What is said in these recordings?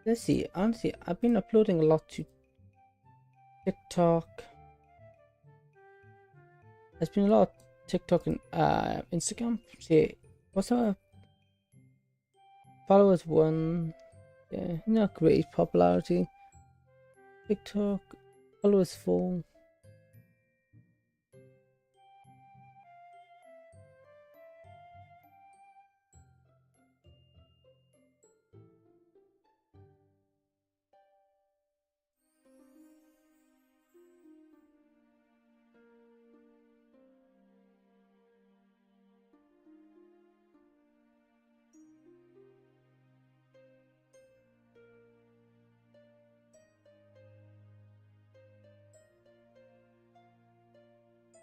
Let's see. Honestly, I've been uploading a lot to TikTok. There's been a lot of TikTok and Instagram. See, what's our followers? One, yeah, not great popularity. TikTok followers 4.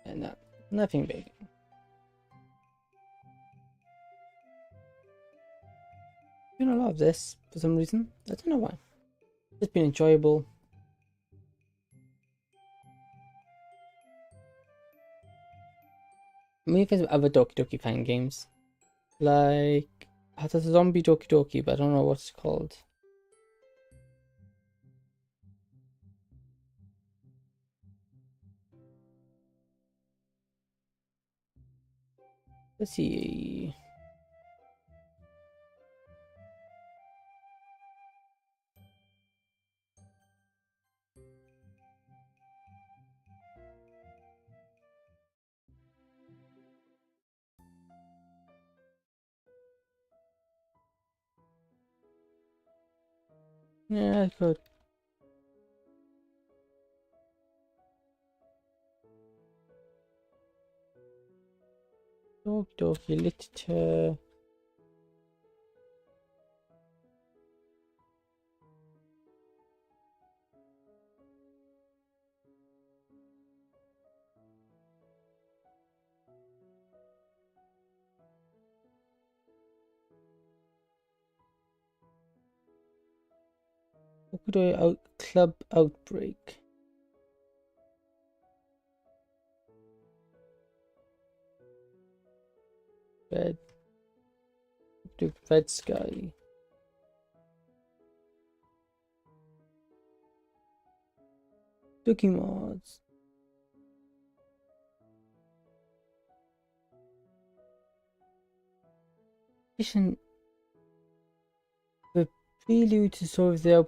And nothing big. Doing a lot of this for some reason. I don't know why. It's been enjoyable. Maybe there's other Doki Doki fan games. Like, there's a zombie Doki Doki, but I don't know what it's called. Let's see. Yeah, I could. Doki Doki Literature. Club Outbreak. Red. Red Sky. Doki Mods. The prelude to solve the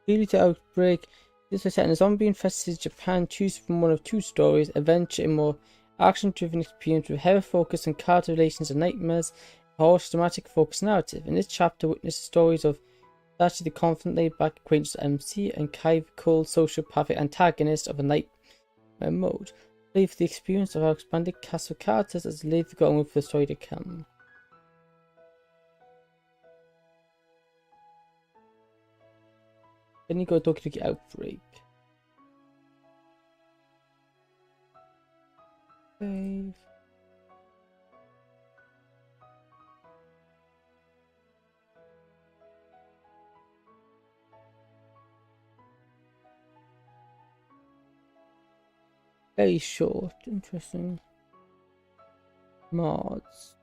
prelude to Outbreak. This was set in a zombie-infested Japan. Choose from one of 2 stories: adventure, a more action-driven experience with heavy focus on character relations and nightmares, a horror dramatic focused narrative. In this chapter, witness the stories of Sachi, the confident, laid-back acquaintance MC, and Kai, the cold, sociopathic antagonist of a nightmare mode. Play for the experience of our expanded cast of characters as they live going with the story to come. Then you go Doki Doki Outbreak. Save. Very short, interesting. Mods.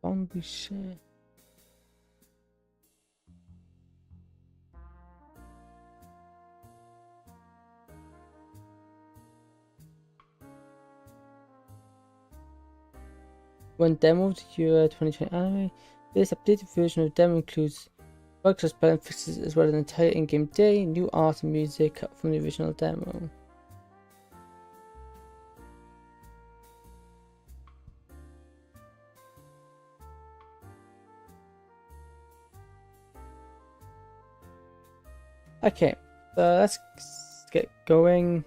Zombie shit. When demoed Yuri 2020 anime, this updated version of the demo includes bugs and spelling fixes as well as an entire in-game day, new art and music cut from the original demo. Okay, let's get going.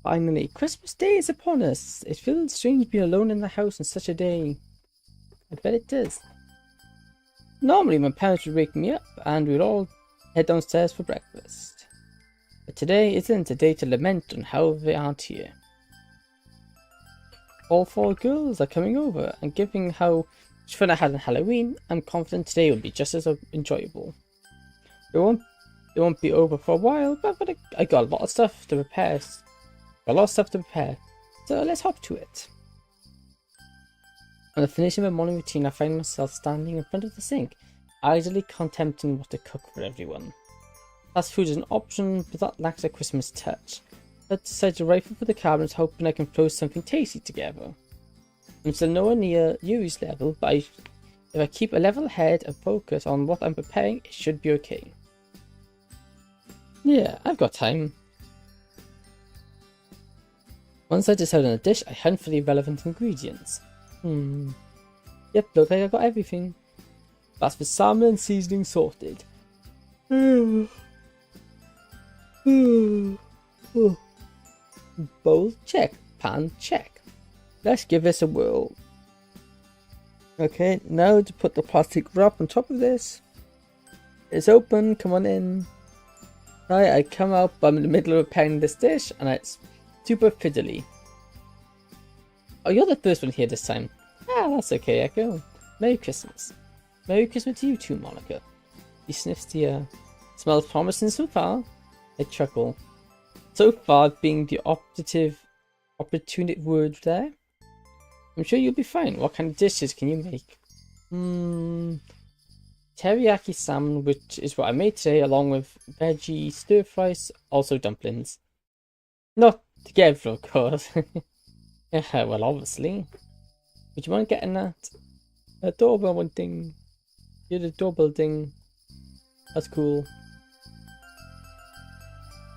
Finally, Christmas Day is upon us. It feels strange being alone in the house on such a day. I bet it does. Normally, my parents would wake me up and we'd all head downstairs for breakfast. But today isn't a day to lament on how they aren't here. All 4 girls are coming over, and given how much fun I had on Halloween, I'm confident today will be just as enjoyable. It won't be over for a while, but I got a lot of stuff to prepare. So let's hop to it. On the finishing of my morning routine, I find myself standing in front of the sink, idly contemplating what to cook for everyone. Fast food is an option, but that lacks a Christmas touch. I decide to rifle for the cabinets, hoping I can throw something tasty together. I'm still nowhere near Yuri's level, but if I keep a level head and focus on what I'm preparing, it should be okay. Yeah, I've got time. Once I decide on a dish, I hunt for the relevant ingredients. Yep, look like I got everything. That's for salmon and seasoning sorted. Bowl check, pan check. Let's give this a whirl. Okay, now to put the plastic wrap on top of this. It's open, come on in. Right, I come out, but I'm in the middle of preparing this dish and it's super fiddly. Oh, you're the first one here this time. Ah, that's okay, Echo. Merry Christmas. Merry Christmas to you too, Monica. He sniffs the air. Smells promising so far. I chuckle. So far being the opportunity word there. I'm sure you'll be fine. What kind of dishes can you make? Teriyaki salmon, which is what I made today, along with veggie stir fries, also dumplings. Not together, of course. Yeah, well, obviously. Would you mind getting that? A doorbell one thing. You're the doorbell thing. That's cool.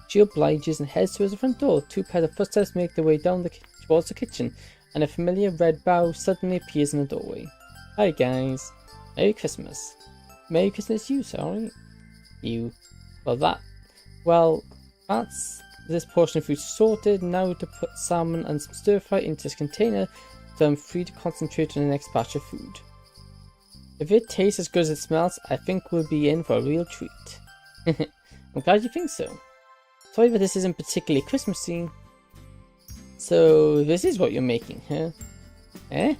She obliges and heads towards the front door. 2 pairs of footsteps make their way down towards the kitchen, and a familiar red bow suddenly appears in the doorway. Hi guys. Merry Christmas. Merry Christmas you, sorry. You. Well, that's this portion of food sorted. Now to put salmon and some stir fry into this container, so I'm free to concentrate on the next batch of food. If it tastes as good as it smells, I think we'll be in for a real treat. I'm glad you think so. Sorry that this isn't particularly Christmassy. So this is what you're making, huh? Eh?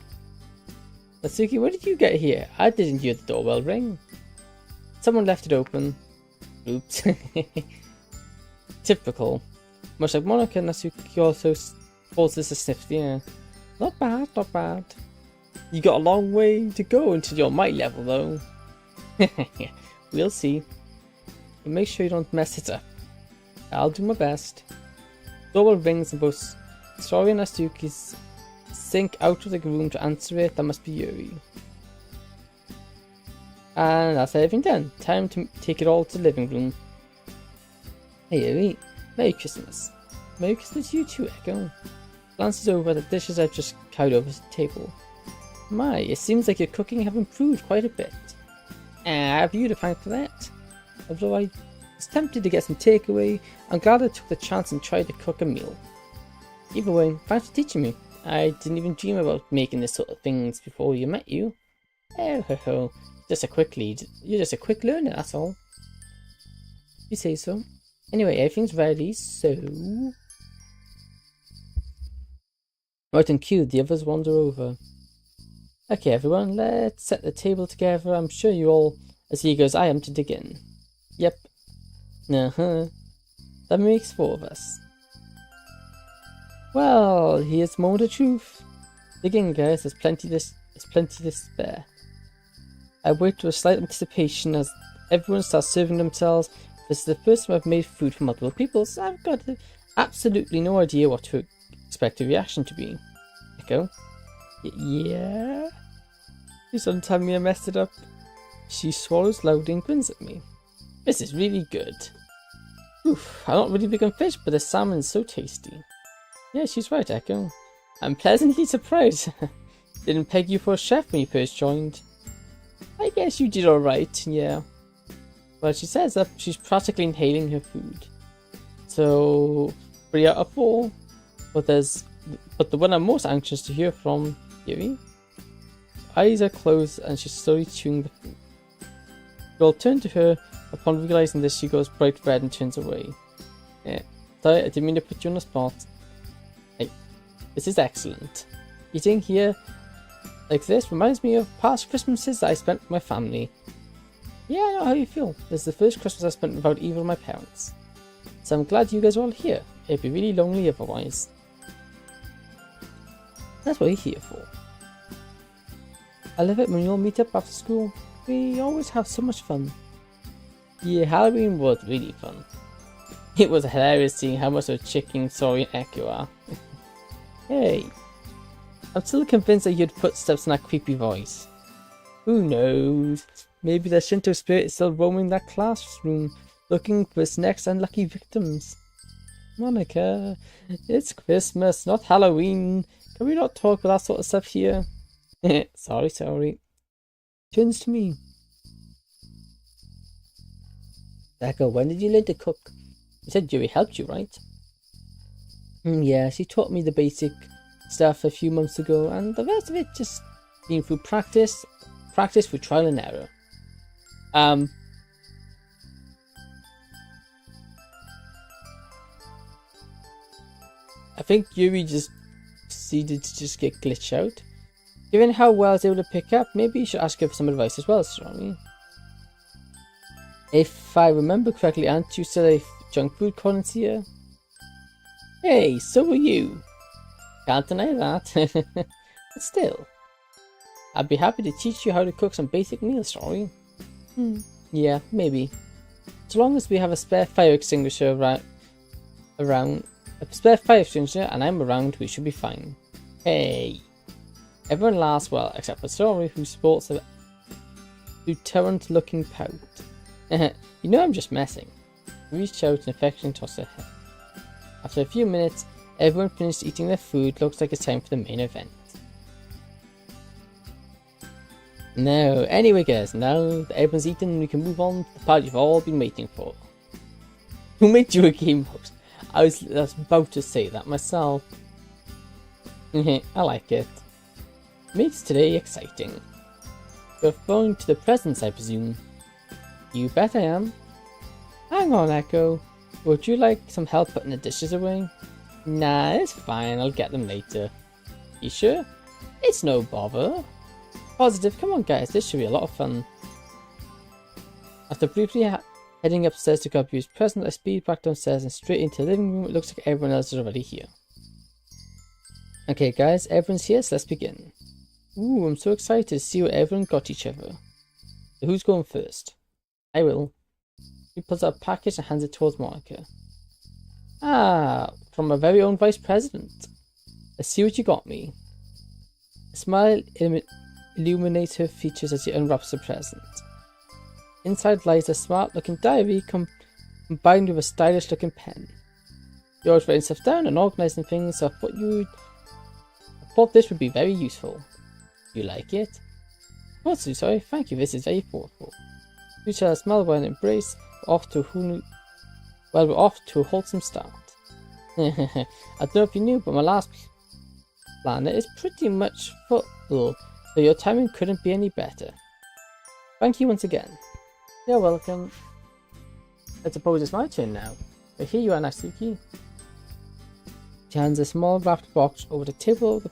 Natsuki, what did you get here? I didn't hear the doorbell ring. Someone left it open. Oops. Typical. Much like Monica, Natsuki also pauses to sniff the air. Not bad, not bad. You got a long way to go until you're my level though. We'll see. But make sure you don't mess it up. I'll do my best. Doorbell rings and both Sori and Natsuki's sink out of the room to answer it. That must be Yuri. And that's everything done. Time to take it all to the living room. Hey Yuri, Merry Christmas. Merry Christmas to you too, Echo. Glances over at the dishes I've just carried over to the table. My, it seems like your cooking have improved quite a bit. I have you to thank for that. Although I was tempted to get some takeaway, I'm glad I took the chance and tried to cook a meal. Either way, thanks for teaching me. I didn't even dream about making this sort of things before you met you. Oh ho ho, just a quick lead. You're just a quick learner, that's all. You say so. Anyway, everything's ready, so... Right on cue, the others wander over. Okay everyone, let's set the table together. I'm sure you're all as eager as I am to dig in. Yep. That makes 4 of us. Well, here's the moment of truth. Dig in guys, there's plenty to spare. I wait with slight anticipation as everyone starts serving themselves. This is the first time I've made food for multiple people, so I've got absolutely no idea what to expect the reaction to be. Echo? Yeah? Please don't tell me I messed it up. She swallows loudly and grins at me. This is really good. Oof, I'm not really big on fish, but the salmon is so tasty. Yeah, she's right, Echo. I'm pleasantly surprised. Didn't peg you for a chef when you first joined. I guess you did alright, yeah. Well, she says that she's practically inhaling her food. So, 3 out of 4. But the one I'm most anxious to hear from, Yuri. Eyes are closed and she's slowly chewing the food. We all turn to her Upon realizing this, she goes bright red and turns away. Yeah. Sorry, I didn't mean to put you on the spot. Hey, this is excellent. Eating here like this reminds me of past Christmases I spent with my family. Yeah, I know how you feel. This is the first Christmas I spent without either of my parents. So I'm glad you guys are all here. It'd be really lonely otherwise. That's what you're here for. I love it when we all meet up after school. We always have so much fun. Yeah, Halloween was really fun. It was hilarious seeing how much of a chicken Sorry and Echo are. Hey, I'm still convinced that you had footsteps in that creepy voice. Who knows? Maybe the Shinto spirit is still roaming that classroom, looking for its next unlucky victims. Monica, it's Christmas, not Halloween. Can we not talk about that sort of stuff here? Sorry. Turns to me. Echo, when did you learn to cook? You said Yuri helped you, right? Yeah, she taught me the basic stuff a few months ago, and the rest of it just being through practice through trial and error. I think Yuri just proceeded to just get glitched out. Given how well I was able to pick up, maybe you should ask her for some advice as well, Strongly. If I remember correctly, aren't you still a junk food connoisseur? Hey, so are you. Can't deny that. But still, I'd be happy to teach you how to cook some basic meals, sorry. Yeah, maybe. So long as we have a spare fire extinguisher around and I'm around, we should be fine. Hey. Everyone laughs well, except for Sorry, who sports a deterrent-looking pout. You know I'm just messing. Reach out and affectionately toss her head. After a few minutes, everyone finished eating their food. Looks like it's time for the main event. No, anyway guys, now that everyone's eaten, we can move on to the part you've all been waiting for. Who made you a game host? I was about to say that myself. I like it. Makes today exciting. You're going to the presents, I presume. You bet I am. Hang on, Echo. Would you like some help putting the dishes away? Nah, it's fine. I'll get them later. You sure? It's no bother. Positive. Come on, guys. This should be a lot of fun. After briefly heading upstairs to grab Yu's present, I speed back downstairs and straight into the living room. It looks like everyone else is already here. Okay, guys. Everyone's here, so let's begin. Ooh, I'm so excited to see what everyone got each other. So who's going first? I will. He pulls out a package and hands it towards Monica. Ah, from our very own Vice President. Let's see what you got me. A smile illuminates her features as she unwraps the present. Inside lies a smart-looking diary combined with a stylish-looking pen. You're always writing stuff down and organising things, so I thought this would be very useful. You like it? Oh, sorry, thank you, this is very thoughtful. You shall a smile while an embrace. We're off to a wholesome start. I don't know if you knew, but my last planet is pretty much full, so your timing couldn't be any better. Thank you once again. You're welcome. I suppose it's my turn now. But here you are, Natsuki. She hands a small wrapped box over the table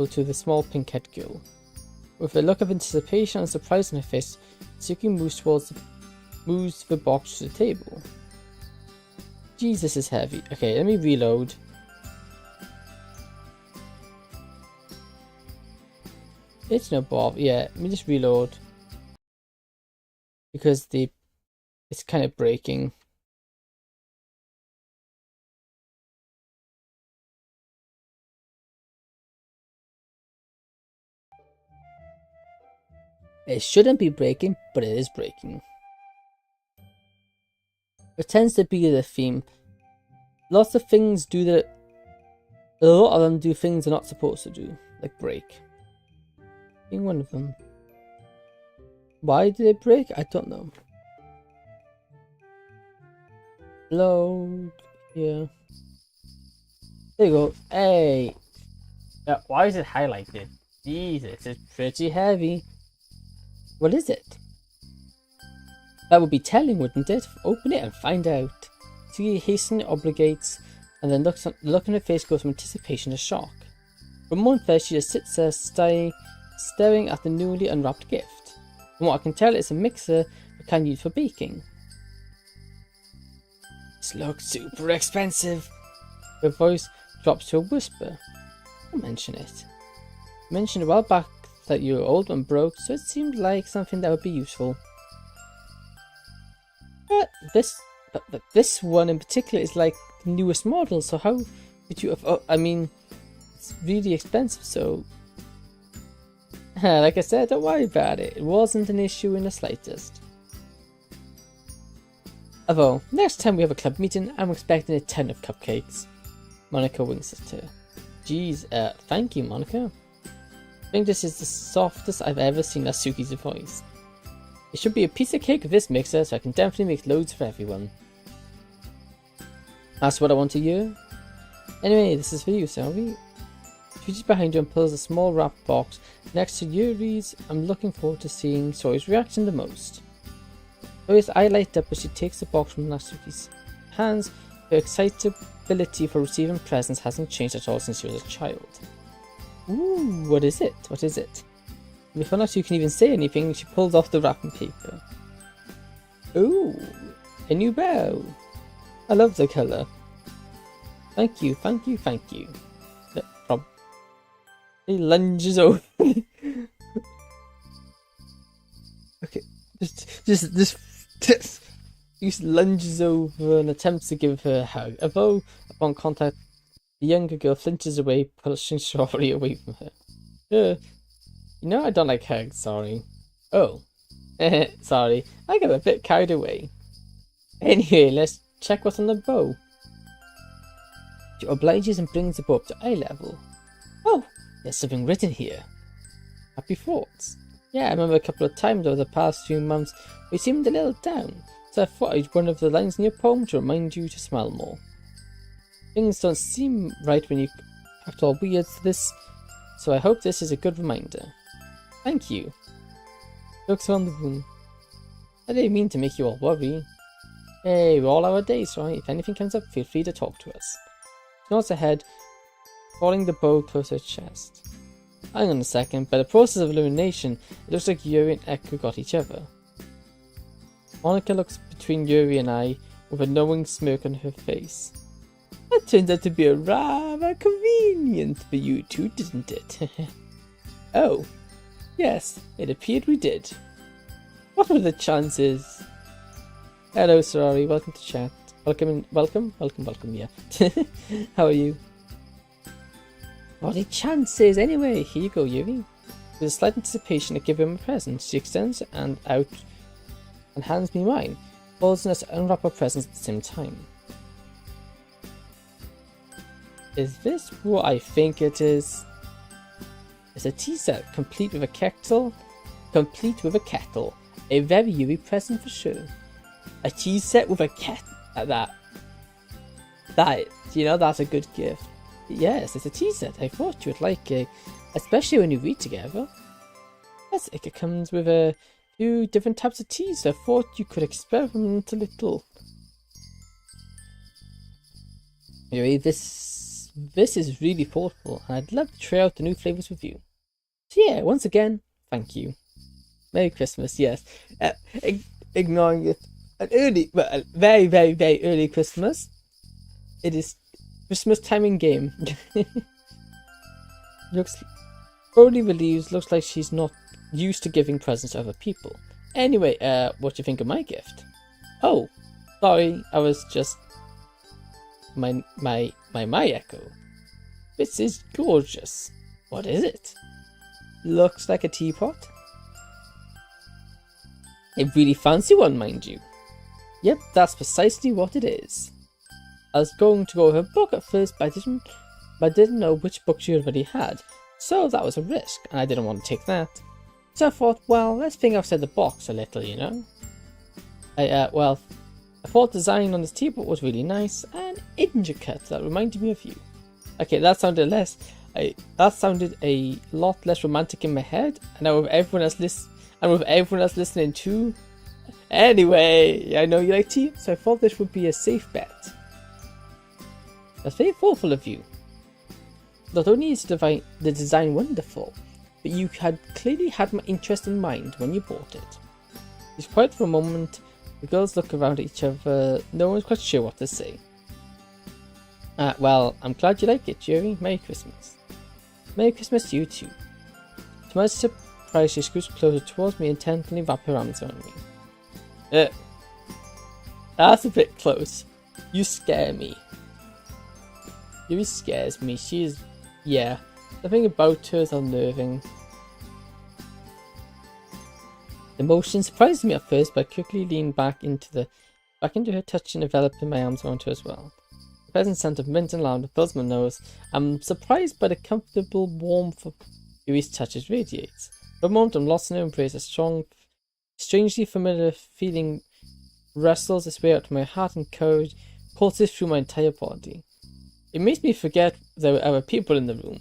to the small pink-haired girl. With a look of anticipation and surprise on her face, Natsuki moves the box to the table. Jeez, this is heavy. Okay, let me reload. It's no bother. Yeah, let me just reload. Because it's kind of breaking. It shouldn't be breaking, but it is breaking. It tends to be the theme. Lots of things do that. A lot of them do things they're not supposed to do, like break. Being one of them. Why did it break? I don't know. Load. Yeah. There you go. Hey. Why is it highlighted? Jesus, it's pretty heavy. What is it? That would be telling, wouldn't it? Open it and find out. Yuri hastily obligates, and then the look on her face goes from anticipation to shock. For a moment there, she just sits there staring at the newly unwrapped gift. From what I can tell, it's a mixer we can use for baking. This looks super expensive. Her voice drops to a whisper. Don't mention it. You mentioned a while back that your old one broke, so it seemed like something that would be useful. But this one in particular is like the newest model, so how would you have... I mean, it's really expensive, so... Like I said, don't worry about it. It wasn't an issue in the slightest. Although, next time we have a club meeting, I'm expecting a ton of cupcakes. Monica winks at her. Geez, thank you, Monica. I think this is the softest I've ever seen Asuki's voice. It should be a piece of cake with this mixer, so I can definitely make loads for everyone. That's what I want to hear. Anyway, this is for you, Selby. She reaches behind you and pulls a small wrapped box next to Yuri's. I'm looking forward to seeing Soi's reaction the most. Soi's eye lights up as she takes the box from Asuki's hands. Her excitability for receiving presents hasn't changed at all since she was a child. Ooh, what is it? What is it? Before now you can even say anything, she pulls off the wrapping paper. Ooh, a new bow. I love the colour. Thank you, thank you, thank you. He lunges over. Okay, he lunges over and attempts to give her a hug. Although, upon contact, the younger girl flinches away, pushing Shorty away from her. You know I don't like hugs, sorry. Oh. Sorry, I got a bit carried away. Anyway, let's check what's on the bow. She obliges and brings the bow up to eye level. Oh, there's something written here. Happy thoughts. Yeah, I remember a couple of times over the past few months we seemed a little down, so I thought I'd one of the lines in your poem to remind you to smile more. Things don't seem right when you act all weird to this, so I hope this is a good reminder. Thank you. Looks around the room. I didn't mean to make you all worry. Hey, we're all our days, right? If anything comes up, feel free to talk to us. She nods ahead, following the bow close to her chest. Hang on a second, by the process of elimination, it looks like Yuri and Echo got each other. Monica looks between Yuri and I with a knowing smirk on her face. That turns out to be a rather convenient for you two, didn't it? Oh, yes, it appeared we did. What were the chances? Hello, Sorari, welcome to chat. Welcome, yeah. How are you? What are the chances anyway? Here you go, Yuri. With a slight anticipation to give him a present, she extends her hand out and hands me mine, forcing us to unwrap our presents at the same time. Is this what I think it is? It's a tea set, complete with a kettle. A very Yuri present for sure. A tea set with a kettle. That's a good gift. Yes, it's a tea set. I thought you would like it, especially when you read together. Yes, it comes with a few different types of teas, so I thought you could experiment a little. Anyway, this is really thoughtful, and I'd love to try out the new flavours with you. So yeah, once again, thank you. Merry Christmas, yes. Ignoring it, a very, very, very early Christmas. It is Christmas time in game. Looks only relieved. Looks like she's not used to giving presents to other people. Anyway, what do you think of my gift? Oh, sorry, I was just my Echo. This is gorgeous. What is it? Looks like a teapot. A really fancy one, mind you. Yep, that's precisely what it is. I was going to go with her book at first, but I didn't know which book she already had, so that was a risk, and I didn't want to take that. So I thought, well, let's think outside the box a little, you know. I thought the design on this teapot was really nice and intricate. That reminded me of you. Okay, that sounded a lot less romantic in my head, and now with everyone else listening too, Anyway, I know you like tea, so I thought this would be a safe bet. That's very thoughtful of you. Not only is the design wonderful, but you had clearly had my interest in mind when you bought it. It's quiet for a moment. The girls look around at each other. No one's quite sure what to say. Well, I'm glad you like it, Yuri. Merry Christmas. Merry Christmas to you too. To my surprise, she scoots closer towards me and tenderly wraps her arms around me. That's a bit close. You scare me. Yuri scares me. She is... yeah. Nothing about her is unnerving. The motion surprised me at first, but I quickly leaned back into her touch and enveloping my arms around her as well. The pleasant scent of mint and lavender fills my nose. I'm surprised by the comfortable warmth of Yuri's touch as radiates. For a moment I'm lost in her embrace. A strong, strangely familiar feeling wrestles its way out to my heart and courage, pulses through my entire body. It makes me forget there were other people in the room.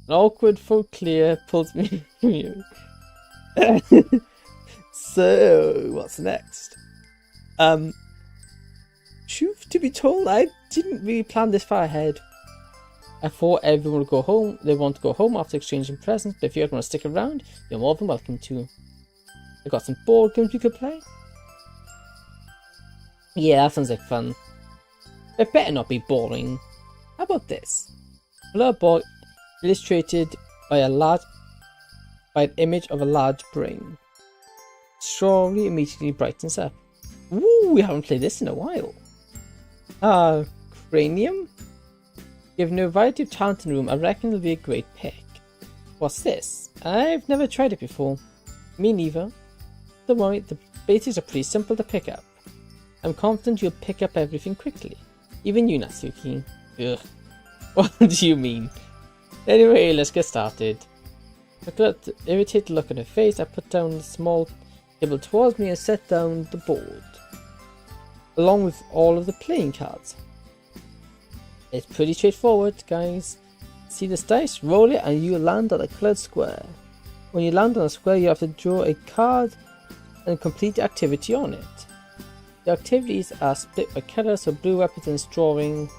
An awkward faux clear pulls me from you. So, what's next? Truth to be told, I didn't really plan this far ahead. I thought everyone would go home. They want to go home after exchanging presents, but if you want to stick around, you're more than welcome to. I got some board games we could play. Yeah, that sounds like fun. It better not be boring. How about this? A little board illustrated by an image of a large brain. Story immediately brightens up. Ooh, we haven't played this in a while. Cranium? Given a variety of talent in the room, I reckon it'll be a great pick. What's this? I've never tried it before. Me neither. Don't worry, the basics are pretty simple to pick up. I'm confident you'll pick up everything quickly. Even you, Natsuki. Ugh. What do you mean? Anyway, let's get started. Looking at the irritated look on her face, I put down the small table towards me and set down the board, along with all of the playing cards. It's pretty straightforward, guys. See this dice? Roll it and you land on a coloured square. When you land on a square, you have to draw a card and complete the activity on it. The activities are split by colour, so blue represents drawing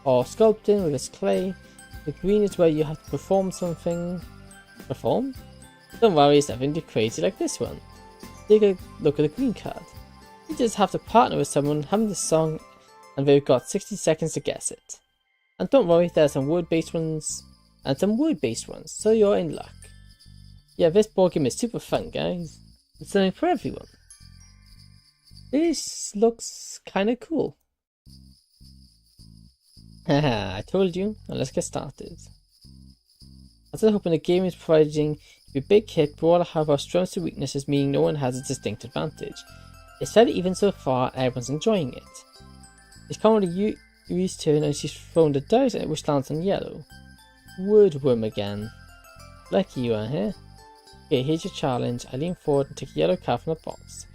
or sculpting with this clay. The green is where you have to perform something. Perform? Don't worry, it's nothing too crazy like this one. Take a look at the green card. You just have to partner with someone having the song and they've got 60 seconds to guess it. And don't worry, there are some word-based ones and some word-based ones, so you're in luck. Yeah, this board game is super fun, guys. It's something for everyone. This looks kinda cool. Haha, I told you. Now let's get started. As I hope the game is providing a big hit, but all have our strengths and weaknesses, meaning no one has a distinct advantage. It's fairly even so far, and everyone's enjoying it. It's currently Yuri's turn, and she's thrown the dice, which lands on yellow. Wordworm again. Lucky you are here. Okay, here's your challenge. I lean forward and take a yellow card from the box.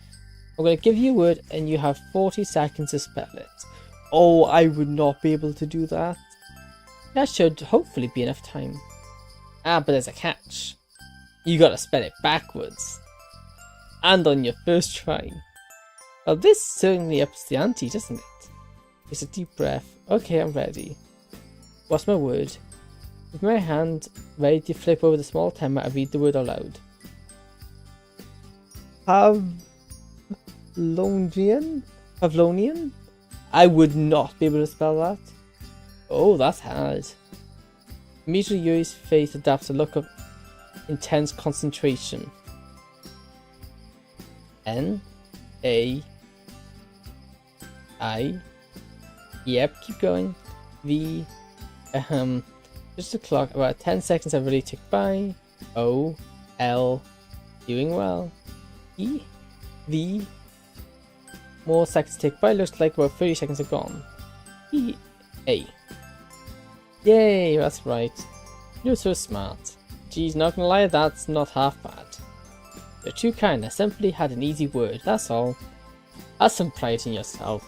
I'm going to give you a word, and you have 40 seconds to spell it. Oh, I would not be able to do that. That should hopefully be enough time. But there's a catch. You gotta spell it backwards. And on your first try. Well, this certainly ups the ante, doesn't it? It's a deep breath. Okay, I'm ready. What's my word? With my hand ready to flip over the small timer, I read the word aloud. Pavlonian? I would not be able to spell that. Oh, that's hard. Immediately Yuri's face adapts a look of intense concentration. N-A-I. Yep, keep going. V. Just a clock. About 10 seconds have already ticked by. O. L. Doing well. E. V. More seconds tick by. Looks like about 30 seconds are gone. E. A. Yay, that's right. You're so smart. Geez, not gonna lie, that's not half bad. You're too kind. I simply had an easy word, that's all. Have some pride in yourself.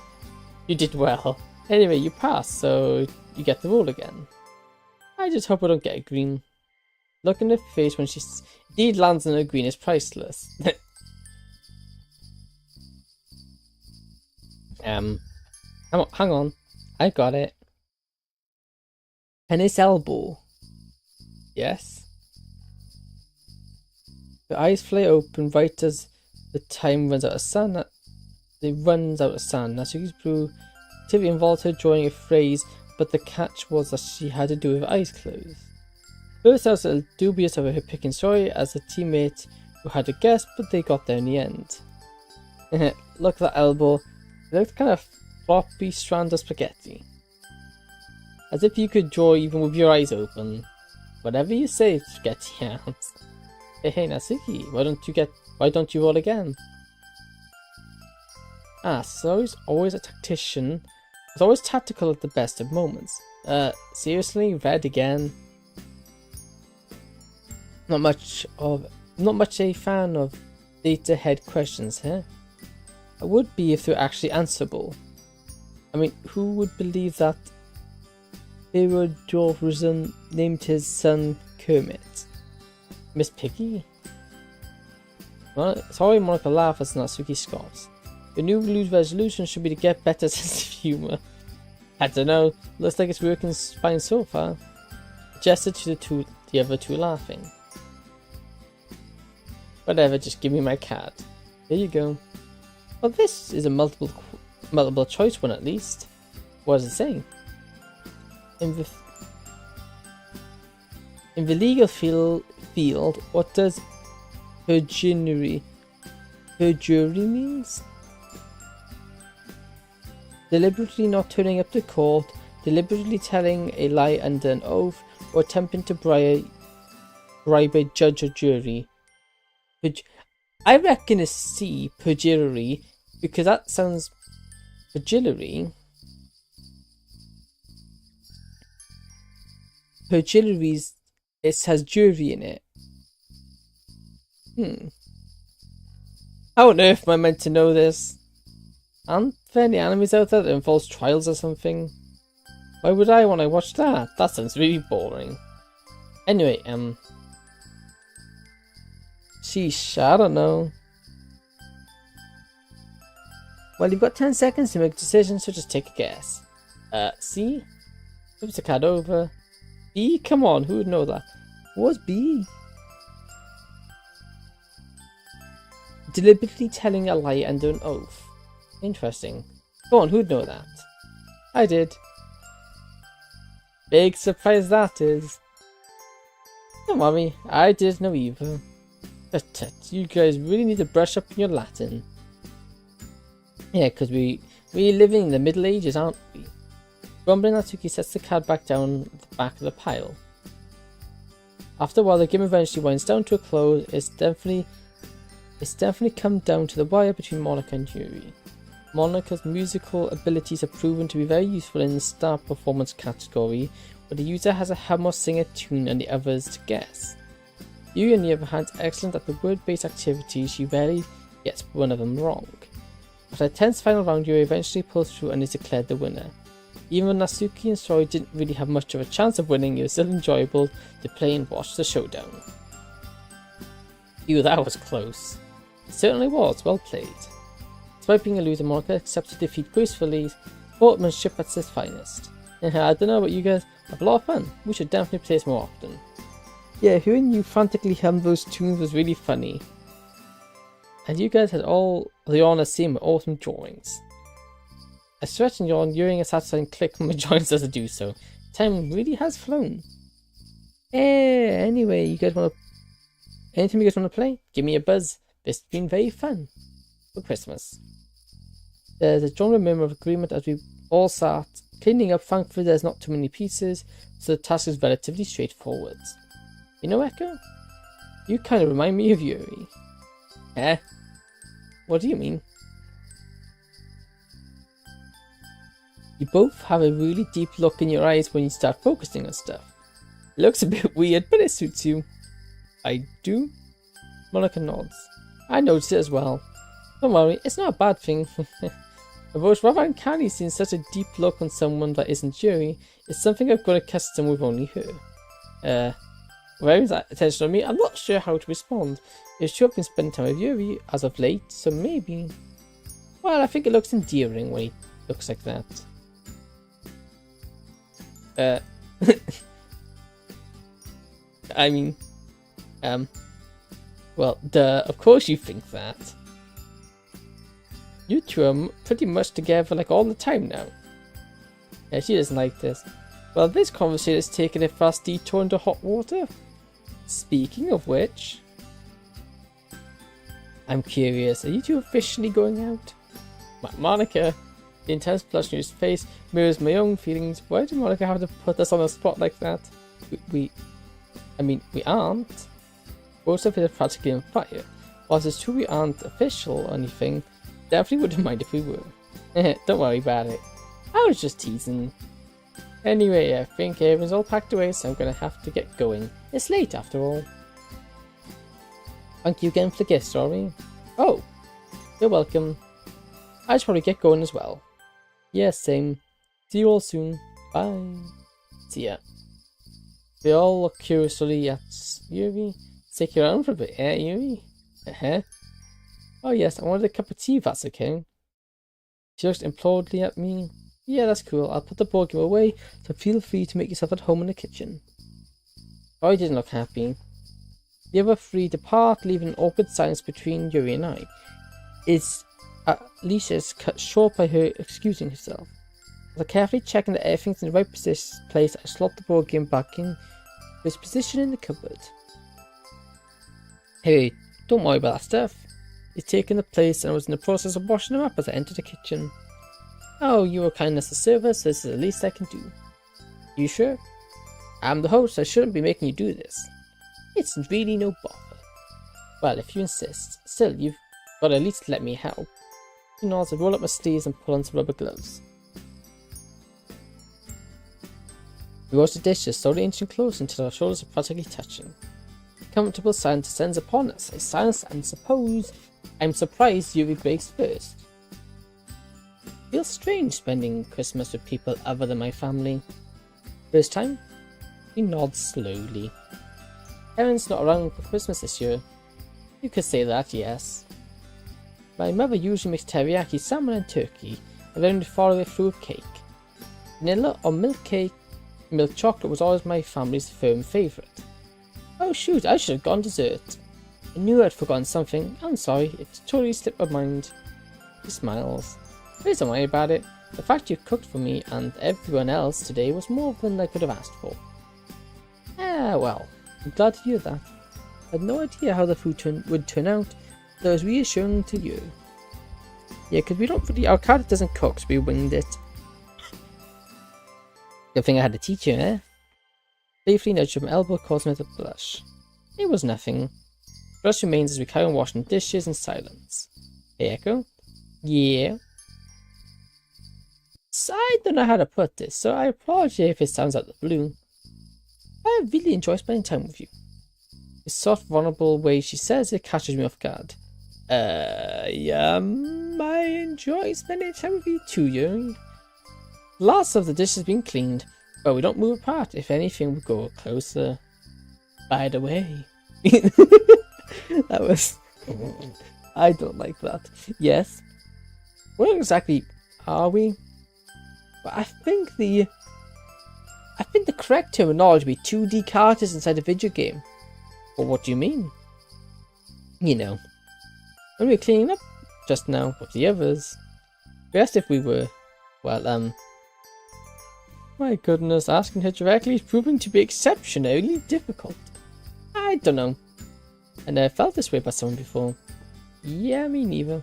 You did well. Anyway, you passed, so you get the roll again. I just hope I don't get a green. Look in her face when she indeed lands on a green is priceless. hang on. I got it. Tennis elbow. Yes. The eyes fly open right as the time runs out of sand. It runs out of sand. Natsuki's blue activity involved her drawing a phrase, but the catch was that she had to do it with her eyes closed. First, I was a little dubious over her picking story as a teammate who had a guess, but they got there in the end. Look at that elbow. It looks kind of floppy strand of spaghetti. As if you could draw even with your eyes open. Whatever you say, spaghetti hands. Hey Natsuki, why don't you roll again? So he's always a tactician. He's always tactical at the best of moments. Seriously, red again? Not much a fan of data head questions, huh? I would be if they're actually answerable. I mean, who would believe that Theodore named his son Kermit? Miss Piggy? Well, sorry Monica laughs as Natsuki scoffs. Your new Blue's resolution should be to get better sense of humor. I don't know, looks like it's working fine so far. Gestured to the other two laughing. Whatever, just give me my card. There you go. Well, this is a multiple choice one at least. What does it say? In the legal field, what does perjury means? Deliberately not turning up to court, deliberately telling a lie under an oath, or attempting to bribe a judge or jury. I reckon it's C, perjury, because that sounds perjury. Perjury's, it has jury in it. How on earth am I meant to know this? Aren't there any animes out there that involves trials or something? Why would I want to watch that? That sounds really boring. Anyway, sheesh, I don't know. Well, you've got 10 seconds to make a decision, so just take a guess. C? Flips the card over. B? Come on, who would know that? What's B? Deliberately telling a lie under an oath. Interesting. Go on, who'd know that? I did. Big surprise that is. Don't worry, I didn't know either. But you guys really need to brush up on your Latin. Yeah, because we're living in the Middle Ages, aren't we? Grumbling, Natsuki sets the card back down at the back of the pile. After a while, the game eventually winds down to a close. It's definitely come down to the wire between Monica and Yuri. Monica's musical abilities have proven to be very useful in the star performance category, where the user has a hum or sing a tune and the others to guess. Yuri, on the other hand, is excellent at the word-based activities. She rarely gets one of them wrong. After a tense final round, Yuri eventually pulls through and is declared the winner. Even though Natsuki and Sori didn't really have much of a chance of winning, it was still enjoyable to play and watch the showdown. Ew, that was close. It certainly was, well played. Despite being a loser, Monica accepted defeat gracefully, sportsmanship at its finest. I don't know about you guys, I have a lot of fun. We should definitely play this more often. Yeah, hearing you frantically hum those tunes was really funny. And you guys had all the honor seeing my awesome drawings. I stretch and yawn, hearing a satisfying click from my joints as I do so. Time really has flown. Anyway, anything you guys want to play? Give me a buzz. This has been very fun. For Christmas. There's a genre member of agreement as we all start cleaning up. Thankfully there's not too many pieces, so the task is relatively straightforward. You know, Echo? You kind of remind me of Yuri. Eh? What do you mean? You both have a really deep look in your eyes when you start focusing on stuff. It looks a bit weird, but it suits you. I do? Monica nods. I noticed it as well. Don't worry, it's not a bad thing. Although it's rather uncanny seeing such a deep look on someone that isn't Yuri, it's something I've got accustomed with only her. Wearing that attention on me, I'm not sure how to respond. It's sure I've been spending time with Yuri as of late, so maybe... Well, I think it looks endearing when he looks like that. I mean, well, duh, of course you think that. You two are pretty much together like all the time now. Yeah, she doesn't like this. Well, this conversation is taking a fast detour into hot water. Speaking of which, I'm curious, are you two officially going out? Monica, the intense blush on his face mirrors my own feelings. Why did Monica have to put us on the spot like that? We aren't. Both of us are practically on fire. Whilst it's true we aren't official or anything, definitely wouldn't mind if we were. Don't worry about it. I was just teasing. Anyway, I think everyone's all packed away, so I'm gonna have to get going. It's late after all. Thank you again for the gift, sorry. Oh, you're welcome. I should probably get going as well. Yeah, same. See you all soon. Bye. See ya. They all look curiously at Yuri. Stick around for a bit, eh, Yuri? Oh yes, I wanted a cup of tea if that's okay. She looks imploringly at me. Yeah, that's cool. I'll put the board game away, so feel free to make yourself at home in the kitchen. Roy didn't look happy. The other three depart, leaving an awkward silence between Yuri and I. Lisa is cut short by her excusing herself. After carefully checking that everything's in the right place, I slot the board game back in its position in the cupboard. Hey, don't worry about that stuff. It's taken the place and I was in the process of washing them up as I entered the kitchen. Oh, you were kind enough to serve us, so this is the least I can do. You sure? I'm the host, I shouldn't be making you do this. It's really no bother. Well, if you insist. Still, you've got to at least let me help. He nods, I roll up my sleeves and pull on some rubber gloves. We wash the dishes, slowly inching closer until our shoulders are practically touching. Comfortable silence descends upon us. A silence I'm surprised Yuri breaks first. Feels strange spending Christmas with people other than my family. First time? He nods slowly. Erin's not around for Christmas this year. You could say that, yes. My mother usually makes teriyaki salmon and turkey, and then we follow it through with cake. Vanilla or milk cake, milk chocolate was always my family's firm favourite. Oh shoot, I should have gone dessert. I knew I'd forgotten something. I'm sorry, it totally slipped my mind. He smiles. Please don't worry about it. The fact you cooked for me and everyone else today was more than I could have asked for. Ah, well, I'm glad to hear that. I had no idea how the food would turn out, so it was reassuring to you. Yeah, because we don't really, our character doesn't cook, so we winged it. Good thing I had a teacher, eh? Playfully nudged from elbow, causing her to blush. It was nothing. Blush remains as we carry on washing dishes in silence. Hey, Echo? Yeah? So I don't know how to put this, so I apologize if it sounds out of the blue. I really enjoy spending time with you. The soft, vulnerable way she says it catches me off guard. I enjoy spending time with you too, Yuri. Lots of the dishes have been cleaned, but we don't move apart. If anything, we go closer. By the way. That was... I don't like that. Yes. Where exactly are we? But I think the correct terminology would be 2D characters inside a video game. Or what do you mean? You know, when we were cleaning up just now with the others, we asked if we were, well, my goodness, asking her directly is proving to be exceptionally difficult. I don't know. I never felt this way about someone before. Yeah, me neither.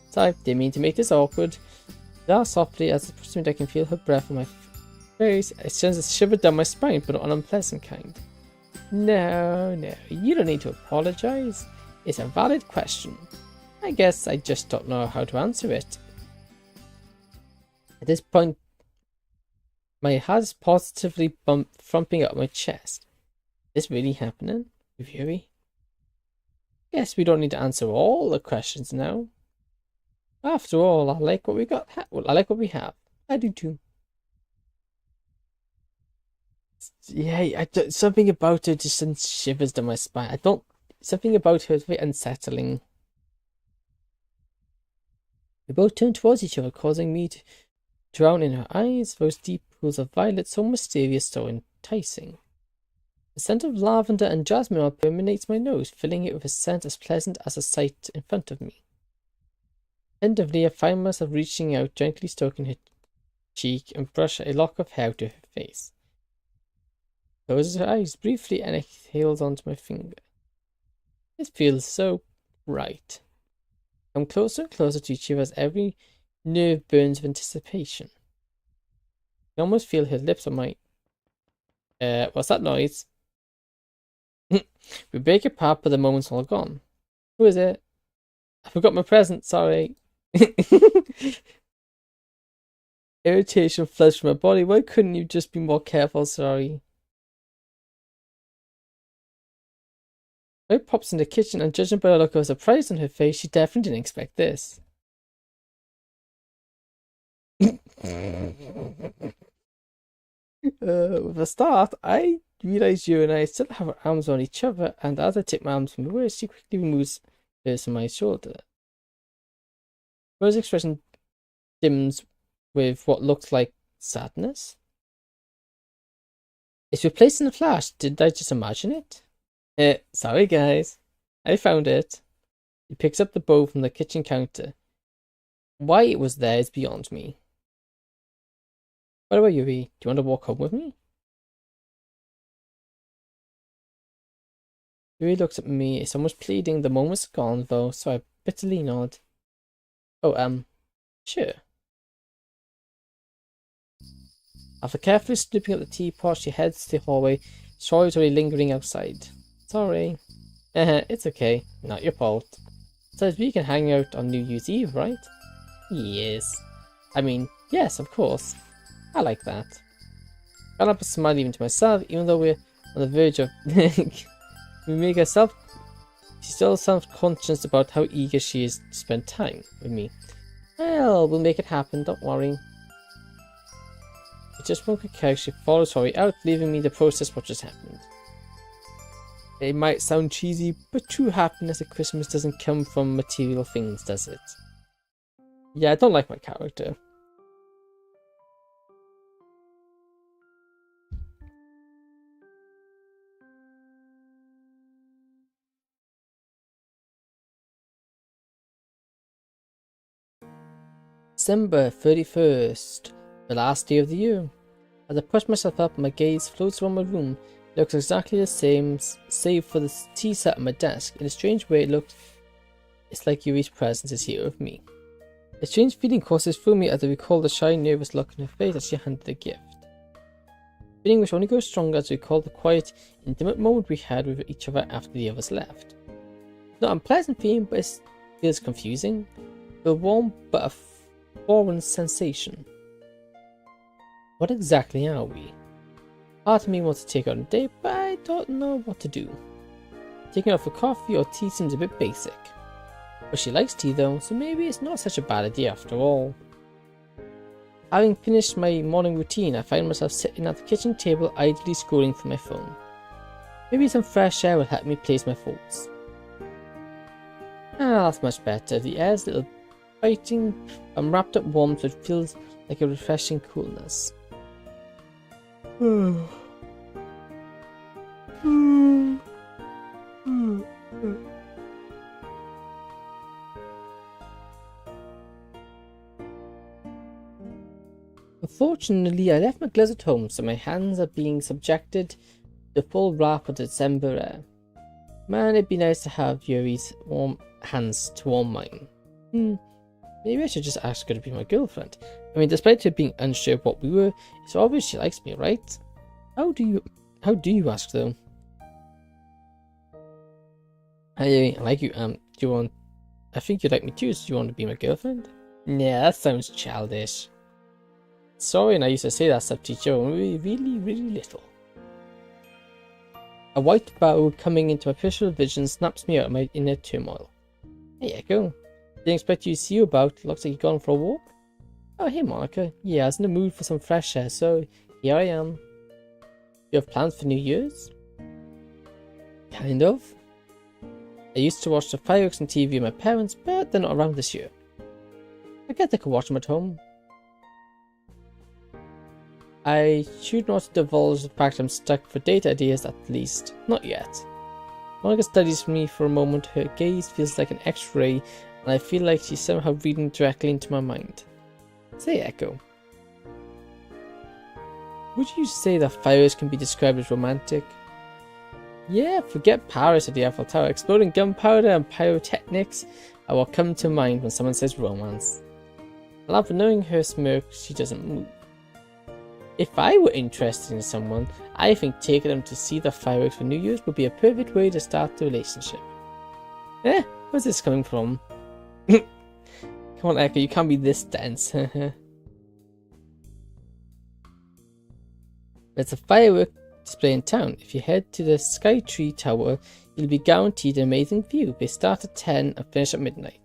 Sorry, didn't mean to make this awkward. Now softly, as the proximity I can feel her breath on my face, it sends a shiver down my spine, but not an unpleasant kind. No, you don't need to apologize. It's a valid question. I guess I just don't know how to answer it. At this point, my heart is positively thumping up my chest. Is this really happening with Yuri? Guess we don't need to answer all the questions now. After all, I like what we got. I like what we have. I do too. Yeah, something about her just sends shivers down my spine. Something about her is very unsettling. We both turned towards each other, causing me to drown in her eyes, those deep pools of violet, so mysterious, so enticing. The scent of lavender and jasmine permeates my nose, filling it with a scent as pleasant as the sight in front of me. Tentatively, I find myself reaching out, gently stroking her cheek, and brush a lock of hair to her face. Closes her eyes briefly and exhales onto my finger. It feels so right. I'm closer and closer to each other as every nerve burns with anticipation. I almost feel her lips on my... what's that noise? We break apart, but the moment's all gone. Who is it? I forgot my present, sorry. Irritation floods from my body. Why couldn't you just be more careful, sorry? Ray pops in the kitchen, and judging by the look of surprise on her face, she definitely didn't expect this. With a start, I realize Yuri and I still have our arms around each other, and as I take my arms from the waist, she quickly removes hers from my shoulder. Rose's expression dims with what looks like sadness. It's replaced in a flash. Did I just imagine it? Sorry guys. I found it. He picks up the bowl from the kitchen counter. Why it was there is beyond me. By the way, Yuri, do you want to walk home with me? Yuri looks at me. It's almost pleading. The moment's gone though, so I bitterly nod. Oh, sure. After carefully snooping at the teapot, she heads to the hallway, solitarily lingering outside. Sorry. It's okay. Not your fault. Besides, we can hang out on New Year's Eve, right? Yes. I mean, yes, of course. I like that. I can't help but smile even to myself, even though we're on the verge of... we make herself... She's still self-conscious about how eager she is to spend time with me. Well, we'll make it happen, don't worry. I just broke a couch, she follows Tori out, leaving me to process what just happened. It might sound cheesy, but true happiness at Christmas doesn't come from material things, does it? Yeah, I don't like my character. December 31st, the last day of the year. As I push myself up, my gaze floats around my room. It looks exactly the same, save for the tea set on my desk. In a strange way, it's like Yuri's presence is here with me. A strange feeling courses through me as I recall the shy, nervous look on her face as she handed the gift. Feeling which only grows stronger as I recall the quiet, intimate moment we had with each other after the others left. Not an unpleasant feeling, but it feels confusing. A warm but a foreign sensation. What exactly are we? Part of me wants to take her on a date, but I don't know what to do. Taking her for coffee or tea seems a bit basic. But she likes tea though, so maybe it's not such a bad idea after all. Having finished my morning routine, I find myself sitting at the kitchen table idly scrolling through my phone. Maybe some fresh air will help me place my thoughts. Ah, that's much better. The air's a little biting and wrapped up warm, so it feels like a refreshing coolness. Unfortunately, I left my gloves at home, so my hands are being subjected to full wrap of December air. Man, it'd be nice to have Yuri's warm hands to warm mine. Maybe I should just ask her to be my girlfriend. I mean, despite her being unsure of what we were, it's obvious she likes me, right? How do you ask though? Hey, I like you. I think you like me too, so you want to be my girlfriend? Yeah, that sounds childish. Sorry, and I used to say that stuff to each other when we were really, really little. A white bow coming into my peripheral vision snaps me out of my inner turmoil. Hey, Echo. Didn't expect you to see you about. Looks like you've gone for a walk. Oh, hey, Monica. Yeah, I was in the mood for some fresh air, so here I am. You have plans for New Year's? Kind of. I used to watch the fireworks on TV with my parents, but they're not around this year. I guess I could watch them at home. I should not divulge the fact I'm stuck for date ideas, at least. Not yet. Monica studies me for a moment. Her gaze feels like an X-ray, and I feel like she's somehow reading directly into my mind. Say, Echo. Would you say that fireworks can be described as romantic? Yeah, forget Paris at the Eiffel Tower. Exploding gunpowder and pyrotechnics are what come to mind when someone says romance. I love knowing her smirk, she doesn't move. If I were interested in someone, I think taking them to see the fireworks for New Year's would be a perfect way to start the relationship. Where's this coming from? Come on, Echo, you can't be this dense. There's a firework display in town. If you head to the Sky Tree Tower, you'll be guaranteed an amazing view. They start at 10 and finish at midnight.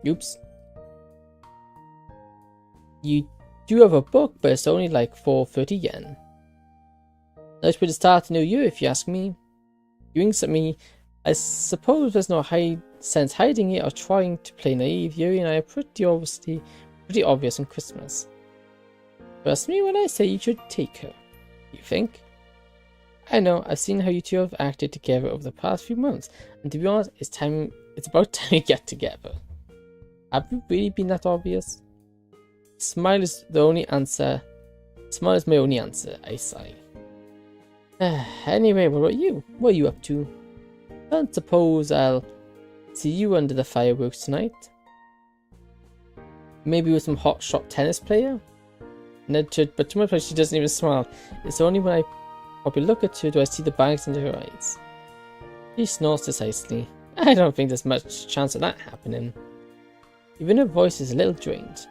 Oops. You do have a book, but it's only like 430 yen. Nice way to start the new year, if you ask me. You winked at me. I suppose there's no sense hiding it or trying to play naive. Yuri and I are pretty obvious on Christmas. Trust me when I say you should take her. You think? I know, I've seen how you two have acted together over the past few months, and to be honest, it's about time we get together. Have you really been that obvious? Smile is my only answer, I sigh. Anyway, what about you? What are you up to? I don't suppose I'll see you under the fireworks tonight. Maybe with some hotshot tennis player? Ned should, but to my place she doesn't even smile. It's only when I probably look at her do I see the bags into her eyes. She snorts decisively. I don't think there's much chance of that happening. Even her voice is a little drained.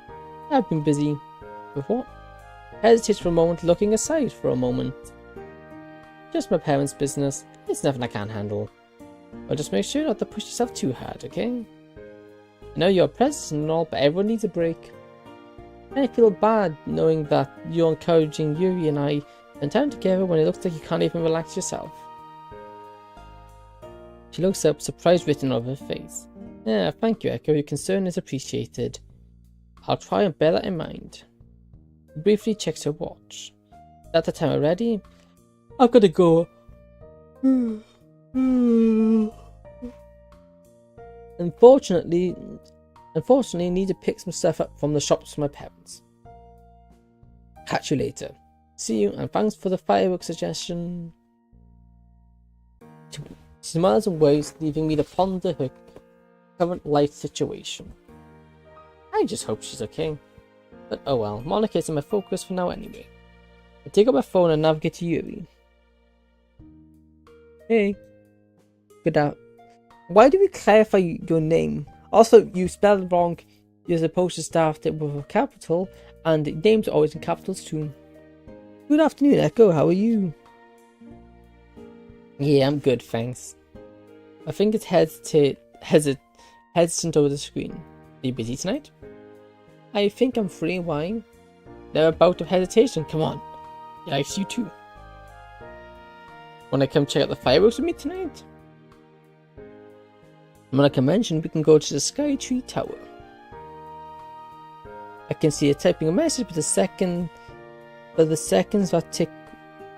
I've been busy. With what? Hesitates for a moment, looking aside for a moment. Just my parents' business. It's nothing I can't handle. I'll just make sure not to push yourself too hard, okay? I know you're a president and all, but everyone needs a break. I feel bad knowing that you're encouraging Yuri and I spend time together when it looks like you can't even relax yourself. She looks up, surprise written on her face. Yeah, thank you, Echo. Your concern is appreciated. I'll try and bear that in mind. She briefly checks her watch. At the time already? I've got to go. Unfortunately, need to pick some stuff up from the shops for my parents. Catch you later. See you, and thanks for the fireworks suggestion. She smiles and waves, leaving me to ponder her current life situation. I just hope she's okay. But oh well, Monica isn't my focus for now anyway. I take up my phone and navigate to Yuri. Hey. Good out. Why do we clarify your name? Also, you spelled it wrong. You're supposed to start it with a capital, and names are always in capitals too. Good afternoon, Echo. How are you? Yeah, I'm good, thanks. My fingers hesitant over the screen. Are you busy tonight? I think I'm free. Why? Never a bout of hesitation. Come on. Yikes, you too. Wanna come check out the fireworks with me tonight? Like I mentioned, we can go to the Sky Tree Tower. I can see it typing a message, but the seconds that tick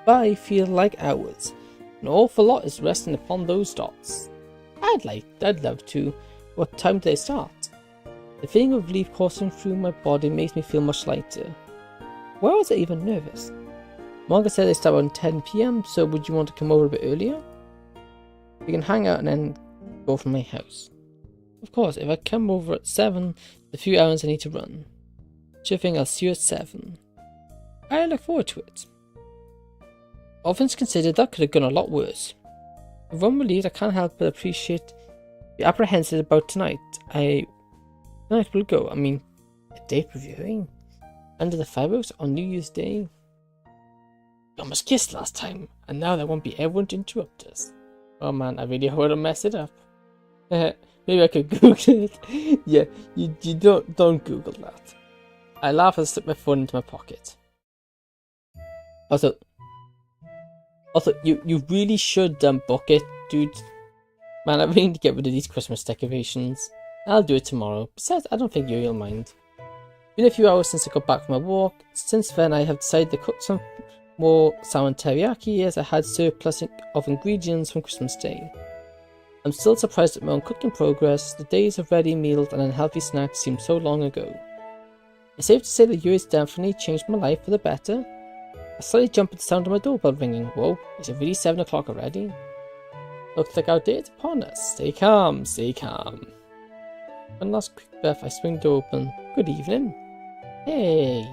by feel like hours. An awful lot is resting upon those dots. I'd love to. What time do they start? The feeling of relief coursing through my body makes me feel much lighter. Why was I even nervous? Margaret said they start around 10 PM, so would you want to come over a bit earlier? We can hang out and then go from my house. Of course, if I come over at 7, the few hours I need to run. Sure thing, I'll see you at 7. I look forward to it. All things considered, that could have gone a lot worse. If one relieved, I can't help but be apprehensive about tonight. Tonight will go. I mean, a date reviewing under the fireworks on New Year's Day. We almost kissed last time, and now there won't be everyone to interrupt us. Oh man, I really hope I don't mess it up. Maybe I could Google it. Yeah, you don't Google that. I laugh and slip my phone into my pocket. Also, you really should book it, dude. Man, I really need to get rid of these Christmas decorations. I'll do it tomorrow. Besides, I don't think you'll mind. Been a few hours since I got back from my walk. Since then, I have decided to cook some more salmon teriyaki as I had surplus of ingredients from Christmas Day. I'm still surprised at my own cooking progress. The days of ready meals and unhealthy snacks seem so long ago. It's safe to say that Yuri's definitely changed my life for the better. I suddenly jump at the sound of my doorbell ringing. Whoa, is it really 7 o'clock already? Looks like our day is upon us. Stay calm, stay calm. One last quick breath, I swing the door open. Good evening. Hey!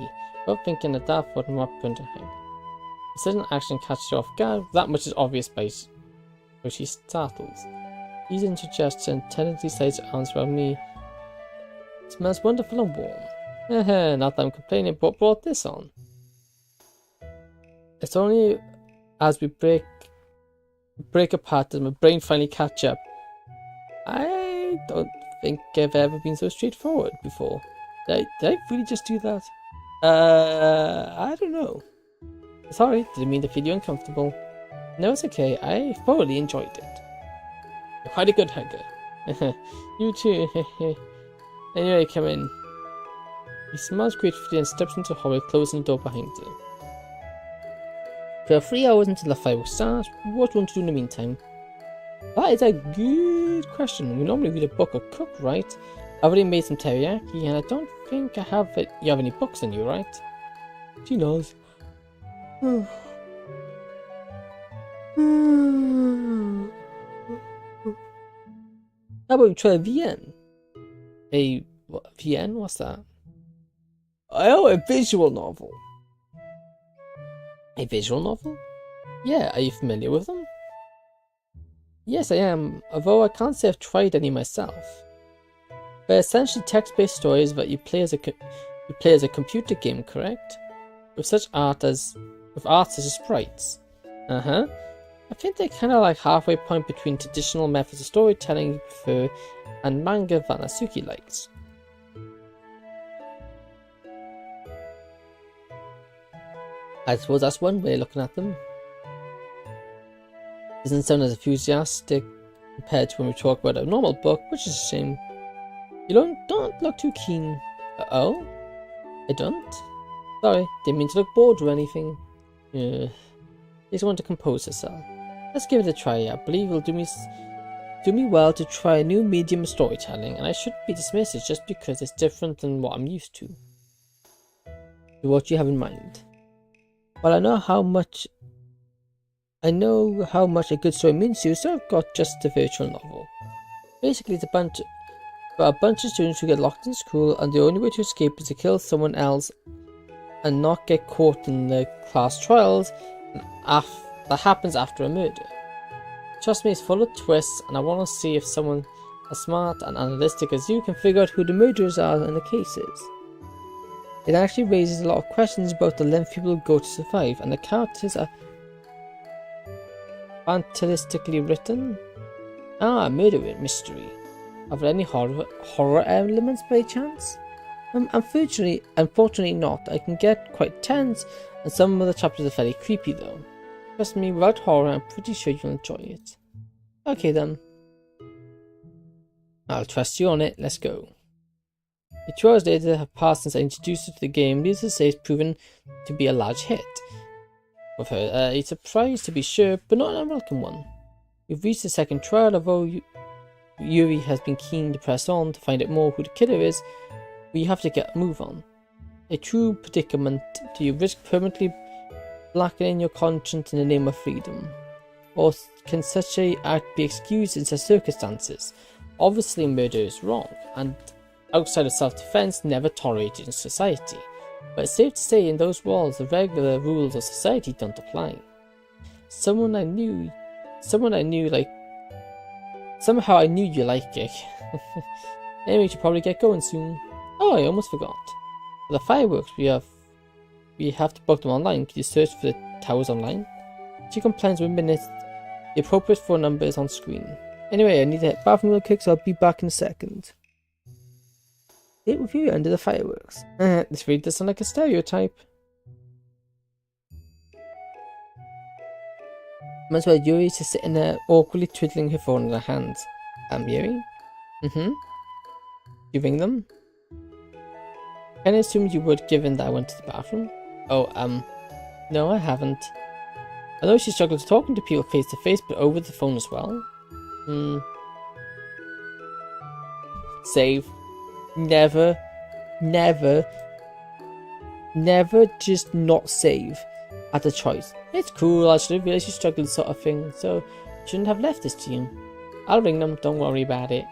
Without thinking that wouldn't not going to happen. A sudden action catches her off guard. That much is obvious by how she startles. Easy indigestion tenderly slides her arms around me. It smells wonderful and warm. Not that I'm complaining, but brought this on. It's only as we break apart that my brain finally catch up. I don't think I've ever been so straightforward before. Did I really just do that? I don't know. Sorry, didn't mean to feel you uncomfortable. No, it's okay. I thoroughly enjoyed it. You're quite a good hugger. You too. Anyway, come in. He smiles gratefully and steps into the hallway, closing the door behind her. For 3 hours until the fireworks start, what do you want to do in the meantime? That is a good question. We normally read a book or cook, right? I've already made some teriyaki, and I don't think I have it. You have any books on you, right? She knows. How about we try a VN? What, VN? What's that? Oh, a visual novel. A visual novel? Yeah, are you familiar with them? Yes, I am, although I can't say I've tried any myself. They're essentially text-based stories that you play as a computer game, correct? With art such as sprites. I think they're kind of like halfway point between traditional methods of storytelling you prefer and manga that Natsuki likes. I suppose that's one way of looking at them. Doesn't sound as enthusiastic compared to when we talk about a normal book, which is a shame. You don't look too keen. Oh? I don't? Sorry, didn't mean to look bored or anything. She just wanted to compose herself. Let's give it a try. I believe it'll do me well to try a new medium of storytelling, and I shouldn't be dismissed just because it's different than what I'm used to. So what do you have in mind? Well, I know how much a good story means to you, so I've got just a virtual novel. Basically, it's a bunch of students who get locked in school, and the only way to escape is to kill someone else and not get caught in the class trials that happens after a murder. Trust me, it's full of twists, and I want to see if someone as smart and analytic as you can figure out who the murderers are in the cases. It actually raises a lot of questions about the length people go to survive, and the characters are fantastically written. Murder mystery. Are there any horror elements by chance? Unfortunately not. I can get quite tense, and some of the chapters are fairly creepy though. Trust me, without horror, I'm pretty sure you'll enjoy it. Okay then. I'll trust you on it. Let's go. 2 hours later have passed since I introduced her to the game. Needless to say, it's proven to be a large hit. With her, a surprise to be sure, but not an unwelcome one. We've reached the second trial, although Yuri has been keen to press on to find out more who the killer is. We have to get a move on. A true predicament. Do you risk permanently blackening your conscience in the name of freedom? Or can such a act be excused in such circumstances? Obviously murder is wrong, and outside of self-defense never tolerated in society. But it's safe to say in those walls the regular rules of society don't apply. Somehow I knew you like it. Anyway, we should probably get going soon. Oh, I almost forgot. For the fireworks, we have to book them online. Can you search for the towers online? Chicken plans within minutes. The appropriate phone number is on screen. Anyway, I need to hit bathroom real quick, so I'll be back in a second. Date with you under the fireworks. This really does sound like a stereotype. Reminds me of Yuri just sitting there awkwardly twiddling her phone in her hands. Yuri? You ring them? Can I assume you would, given that I went to the bathroom? Oh, no, I haven't. I know she struggles talking to people face to face, but over the phone as well. Save. Never just not save at a choice. It's cool, I should have realised you struggled sort of thing, so shouldn't have left this to you. I'll ring them, don't worry about it.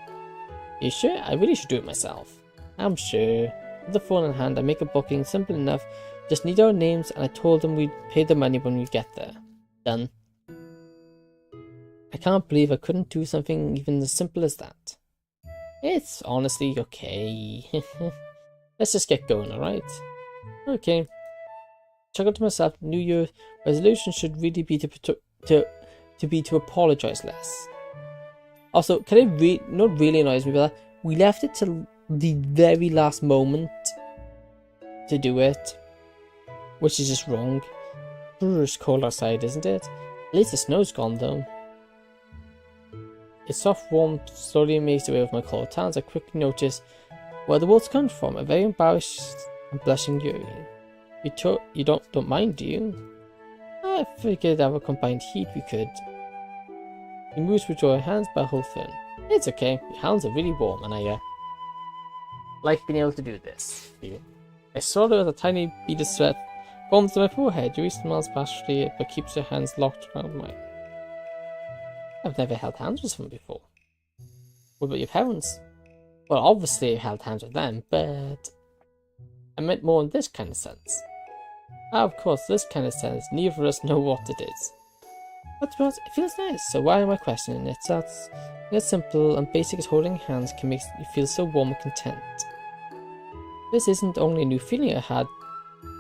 You sure? I really should do it myself. I'm sure. With the phone in hand, I make a booking, simple enough. Just need our names, and I told them we'd pay the money when we get there. Done. I can't believe I couldn't do something even as simple as that. It's honestly okay. Let's just get going, alright? Okay. Chuckled to myself, New Year's resolution should really be to apologise less. Also, can I not really annoys me about that? We left it till the very last moment to do it, which is just wrong. It's cold outside, isn't it? At least the snow's gone though. Its soft warmth slowly makes away with my cold hands. I quickly notice where the words come from. A very embarrassed and blushing Yuri. You don't mind, do you? I figured our combined heat we could. He moves with your hands by a whole thing. It's okay. Your hands are really warm, and I like being able to do this for you. I saw there was a tiny bead of sweat forms on my forehead. Yuri smiles bashfully, but keeps her hands locked around mine. I've never held hands with someone before. What about your parents? Well, obviously I held hands with them, but I meant more in this kind of sense. Of course, this kind of sense, neither of us know what it is. But to be honest, it feels nice, so why am I questioning it? That's as simple and basic as holding hands can make you feel so warm and content. This isn't only a new feeling I had.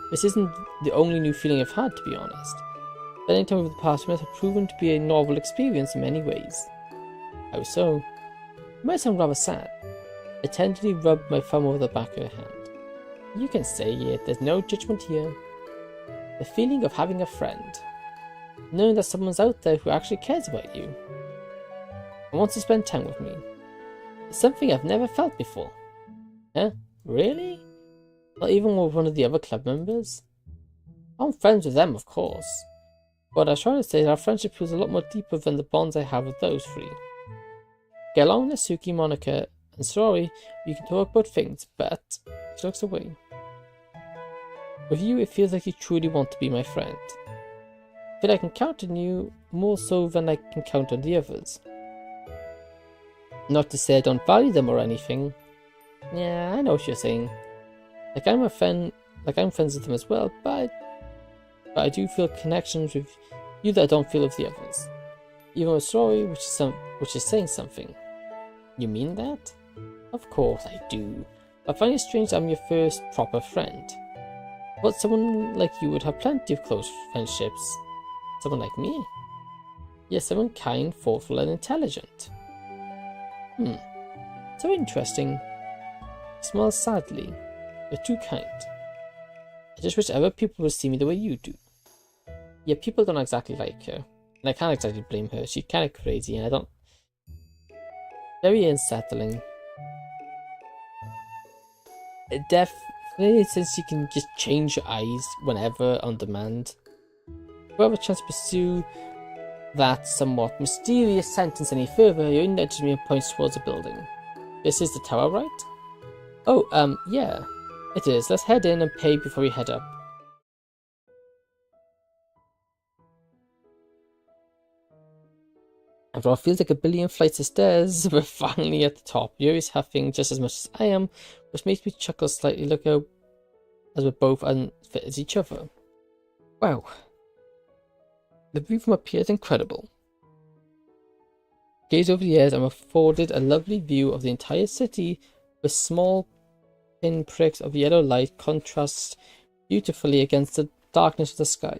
This isn't the only new feeling I've had, to be honest. Spending time over the past month have proven to be a novel experience in many ways. How so? It might sound rather sad. I tenderly rubbed my thumb over the back of her hand. You can say it, there's no judgment here. The feeling of having a friend. Knowing that someone's out there who actually cares about you and wants to spend time with me. It's something I've never felt before. Huh? Really? Not even with one of the other club members? I'm friends with them, of course. But I was trying to say that our friendship feels a lot more deeper than the bonds I have with those three. Get along with Suki, Monica, and Sorry, we can talk about things, but she looks away. With you, it feels like you truly want to be my friend. I feel I can count on you more so than I can count on the others. Not to say I don't value them or anything. Yeah, I know what you're saying. Like I'm friends with them as well, but I do feel connections with you that I don't feel with the others. Even with Sorry, which is saying something. You mean that? Of course I do. I find it strange that I'm your first proper friend. But someone like you would have plenty of close friendships. Someone like me? Yes, someone kind, thoughtful, and intelligent. So interesting. He smiles sadly. You're too kind. I just wish other people would see me the way you do. Yeah, people don't exactly like her. And I can't exactly blame her. She's kind of crazy, and I don't... Very unsettling. Definitely, since you can just change your eyes whenever on demand. If you have a chance to pursue that somewhat mysterious sentence any further, Yuri nudges me and points towards the building. This is the tower, right? Oh, yeah. It is. Let's head in and pay before we head up. After all, it feels like a billion flights of stairs. We're finally at the top. Yuri's huffing just as much as I am, which makes me chuckle slightly. Look how as we're both unfit as each other. Wow. The view from up here is incredible. Gaze over the edge, I'm afforded a lovely view of the entire city with small pinpricks of yellow light contrast beautifully against the darkness of the sky.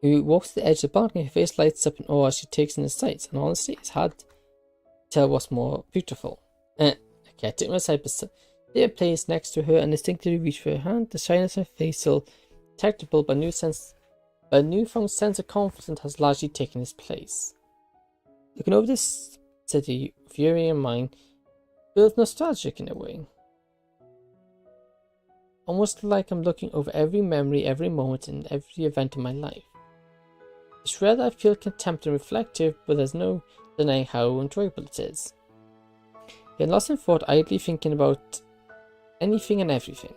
Who walks to the edge of the balcony, her face lights up in awe as she takes in the sights, and honestly, it's hard to tell what's more beautiful. Okay, I take my side beside a place next to her and instinctively reach for her hand. The shyness on her face still detectable, but a newfound sense of confidence has largely taken its place. Looking over this city with Yuri in mind, Feels nostalgic in a way. Almost like I'm looking over every memory, every moment, and every event in my life. It's rare that I feel contempt and reflective, but there's no denying how enjoyable it is. Get lost in thought, idly thinking about anything and everything.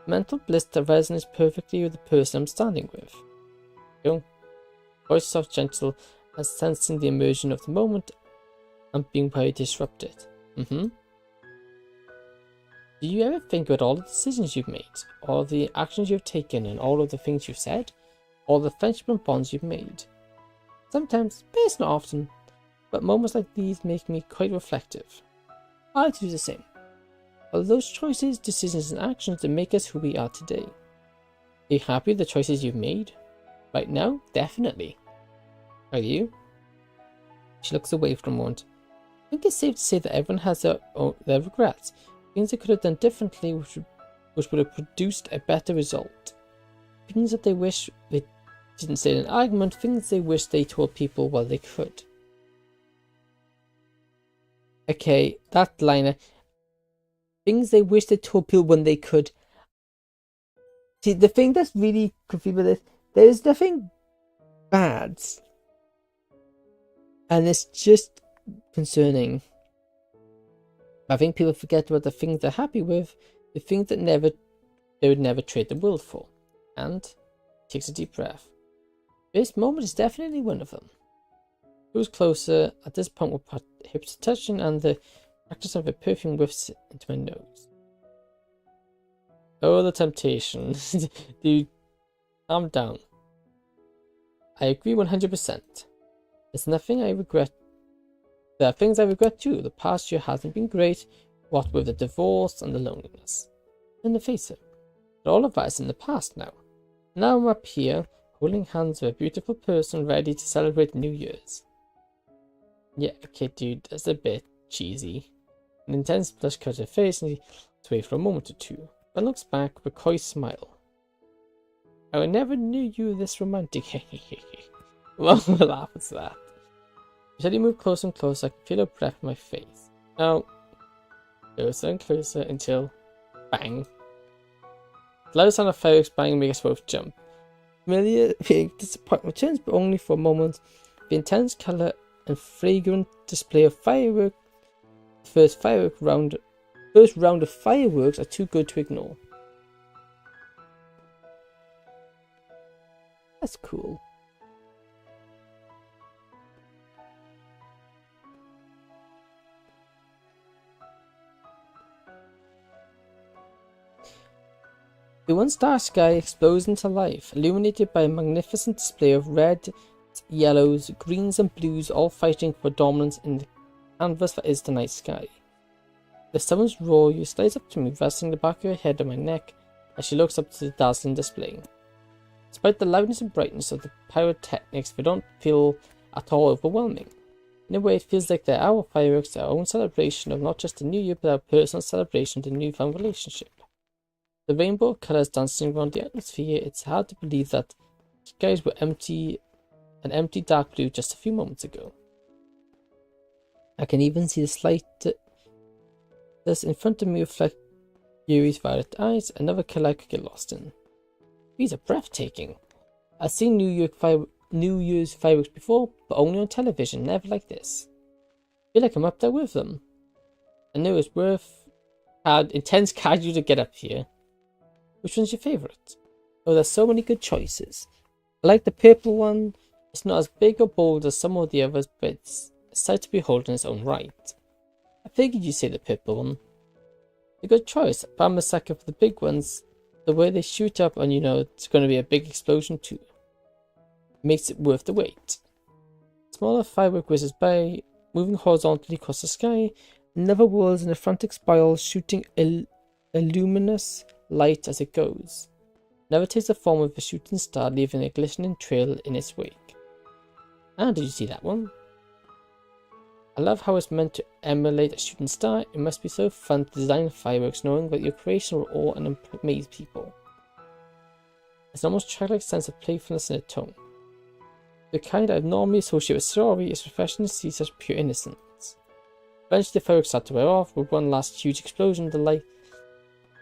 Mental bliss that resonates perfectly with the person I'm standing with. Voice soft, gentle, as sensing the immersion of the moment and being very disrupted. Do you ever think about all the decisions you've made, all the actions you've taken, and all of the things you've said, all the friendship and bonds you've made? Sometimes, but it's not often, but moments like these make me quite reflective. I like to do the same. All those choices, decisions, and actions that make us who we are today. Are you happy with the choices you've made? Right now, definitely. Are you? She looks away for a moment. I think it's safe to say that everyone has their regrets, things they could have done differently which would have produced a better result. Things that they wish they didn't say in an argument, things they wish they told people while they could. Okay, that liner. Things they wish they told people when they could. See, the thing that's really confusing with this, there's nothing bad. And it's just concerning. I think people forget about the things they're happy with, the things that they would never trade the world for. And takes a deep breath. This moment is definitely one of them. Moves closer. At this point, we'll put hips touching, and the practice of a perfume whiffs into my nose. Oh, the temptation. Dude, calm down. I agree 100%. There's nothing I regret. There are things I regret too. The past year hasn't been great, what with the divorce and the loneliness. And face it, but all of that is in the past now. Now I'm up here, holding hands with a beautiful person ready to celebrate New Year's. Yeah, okay dude, that's a bit cheesy. An intense blush covers her face and he looks away for a moment or two, but looks back with a coy smile. I never knew you were this romantic. Well, we'll laugh at that. As he moved closer and closer, I could feel her breath in my face. Now, closer and closer until bang. The loud sound of fireworks banging made us both jump. Familiar disappointment returns, but only for a moment. The intense colour and fragrant display of fireworks, the first round of fireworks are too good to ignore. That's cool. The once dark sky explodes into life, illuminated by a magnificent display of red, yellows, greens and blues all fighting for dominance in the canvas that is the night sky. The summer's roar you slides up to me, resting the back of her head on my neck as she looks up to the dazzling display. Despite the loudness and brightness of the pyrotechnics, they don't feel at all overwhelming. In a way, it feels like they're our fireworks, our own celebration of not just the new year, but our personal celebration of the newfound relationship. The rainbow of colours dancing around the atmosphere, it's hard to believe that the skies were an empty dark blue just a few moments ago. I can even see the slight that's in front of me reflect Yuri's violet eyes, another colour I could get lost in. These are breathtaking. I've seen New Year's fireworks before, but only on television, never like this. I feel like I'm up there with them. I know it's intense casual to get up here. Which one's your favourite? Oh, there's so many good choices. I like the purple one. It's not as big or bold as some of the others, but it's a sight to behold in its own right. I figured you'd say the purple one. A good choice, but I'm a sucker for the big ones. The way they shoot up and you know it's going to be a big explosion too. Makes it worth the wait. Smaller firework whizzes by, moving horizontally across the sky. Another whirls in a frantic spiral, shooting a luminous light as it goes. Never takes the form of a shooting star, leaving a glistening trail in its wake. Ah, did you see that one? I love how it's meant to emulate a shooting star. It must be so fun to design fireworks knowing that your creation will awe and amaze people. There's an almost childlike sense of playfulness in its tone. The kind I'd normally associate with sorority is refreshing to see such pure innocence. Eventually the fireworks start to wear off. With one last huge explosion, the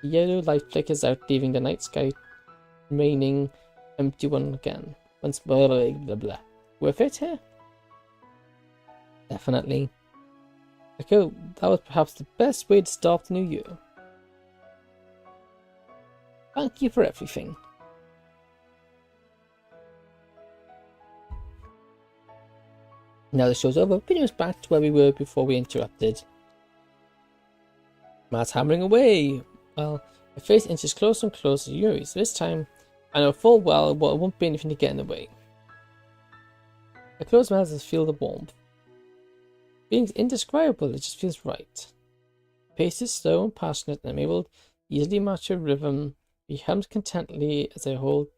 yellow light flickers out, leaving the night sky remaining empty one again. Once blah blah blah blah. Worth it here? Definitely. Okay, that was perhaps the best way to start the new year. Thank you for everything. Now the show's over, pretty much back to where we were before we interrupted. Matt's hammering away. Well, my face inches closer and closer to Yuri's. This time, I know full well it won't be anything to get in the way. I close my eyes and feel the warmth. Feeling's indescribable, it just feels right. The pace is slow and passionate, and I'm able to easily match her rhythm. He hums contentedly as I hold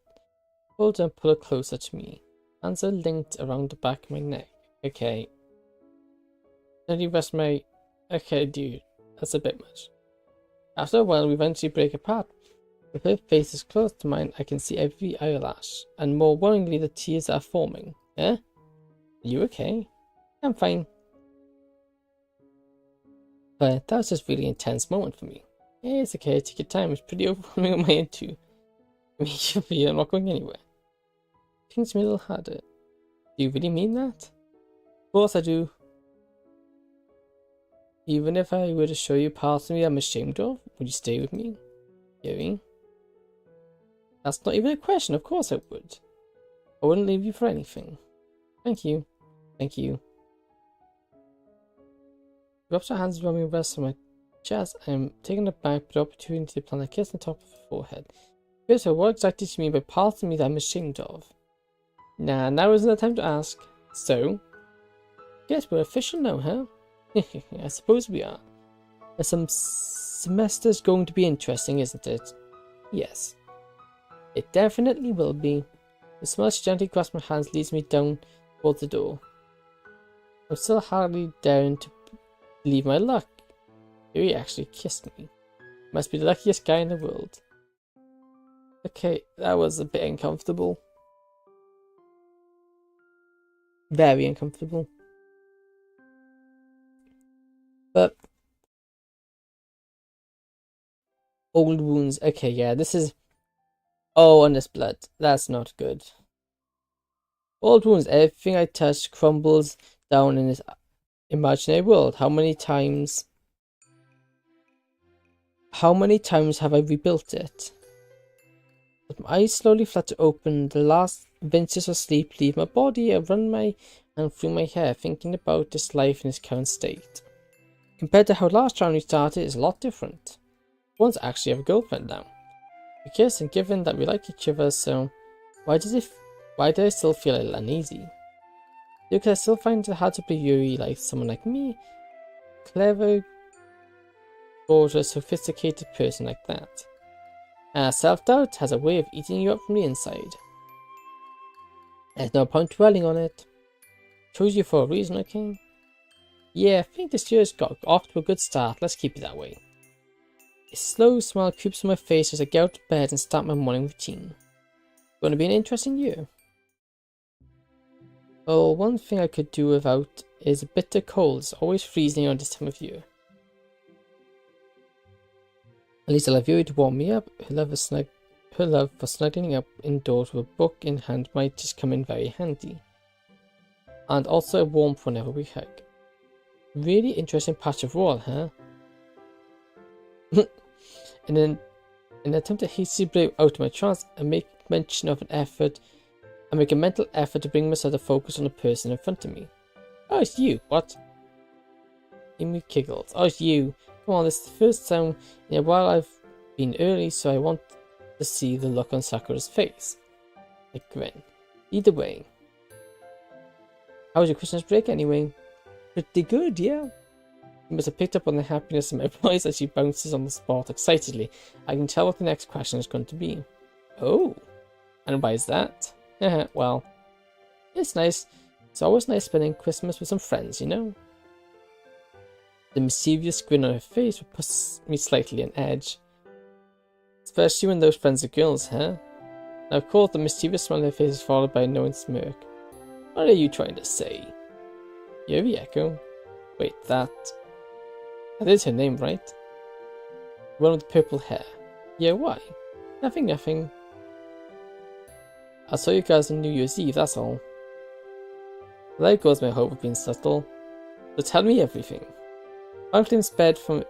her and pull her closer to me. Hands are linked around the back of my neck. Okay. Then you rest my... Okay, dude. That's a bit much. After a while, we eventually break apart. With her face is close to mine, I can see every eyelash, and more worryingly, the tears are forming. Eh? Are you okay? I'm fine. But that was just a really intense moment for me. Yeah, it's okay, take your time, it's pretty overwhelming on my end too. I mean, I'm not going anywhere. Things me a little harder. Do you really mean that? Of course I do. Even if I were to show you parts of me I'm ashamed of, would you stay with me? Yuri? That's not even a question, of course I would. I wouldn't leave you for anything. Thank you. Thank you. She wraps her hands around me and rests on my chest. I am taken aback by the opportunity to plant a kiss on top of her forehead. Here's her, what exactly do you mean by parts of me that I'm ashamed of? Nah, now isn't the time to ask. So? Guess we're official now, huh? I suppose we are. Some semester's going to be interesting, isn't it? Yes. It definitely will be. The smell she gently grasps my hands leads me down towards the door. I'm still hardly daring to believe my luck. Yuri actually kissed me. Must be the luckiest guy in the world. Okay, that was a bit uncomfortable. Very uncomfortable. But old wounds. Okay, yeah, this is... Oh, on this blood. That's not good. Old wounds. Everything I touch crumbles down in this imaginary world. How many times have I rebuilt it? As my eyes slowly flutter open, the last vestige of sleep leave my body. I run my hand through my hair, thinking about this life in its current state. Compared to how last time we started, it's a lot different. One's actually have a girlfriend now. We kiss, and given that we like each other, so why do I still feel a little uneasy? Because I still find it hard to play Yuri like someone like me, clever, gorgeous, sophisticated person like that. Self-doubt has a way of eating you up from the inside. There's no point dwelling on it. Chose you for a reason, okay? Yeah, I think this year's got off to a good start. Let's keep it that way. A slow smile creeps on my face as I get out of bed and start my morning routine. Going to be an interesting year. Oh, one thing I could do without is a bitter cold. It's always freezing on this time of year. At least I'll have Yuri to warm me up. Her love for snuggling up indoors with a book in hand might just come in very handy. And also a warmth whenever we hug. Really interesting patch of wall, huh? And then, in an attempt to hastily break out of my trance, I make mention of an effort. I make a mental effort to bring myself to focus on the person in front of me. Oh, it's you. What? Amy giggles. Oh, it's you. Come on, this is the first time in a while I've been early, so I want to see the look on Sakura's face. I grin. Either way. How was your Christmas break anyway? Pretty good, yeah. You must have picked up on the happiness in my voice as she bounces on the spot excitedly. I can tell what the next question is going to be. Oh, and why is that? Well, it's nice. It's always nice spending Christmas with some friends, you know? The mischievous grin on her face would put me slightly on edge. Especially when those friends are girls, huh? Now, of course, the mischievous smile on her face is followed by a knowing smirk. What are you trying to say? Yuri echo. Wait, that... That is her name, right? The one with the purple hair. Yeah, why? Nothing. I saw you guys on New Year's Eve, that's all. There goes my hope of being subtle. So tell me everything. Franklin's bed from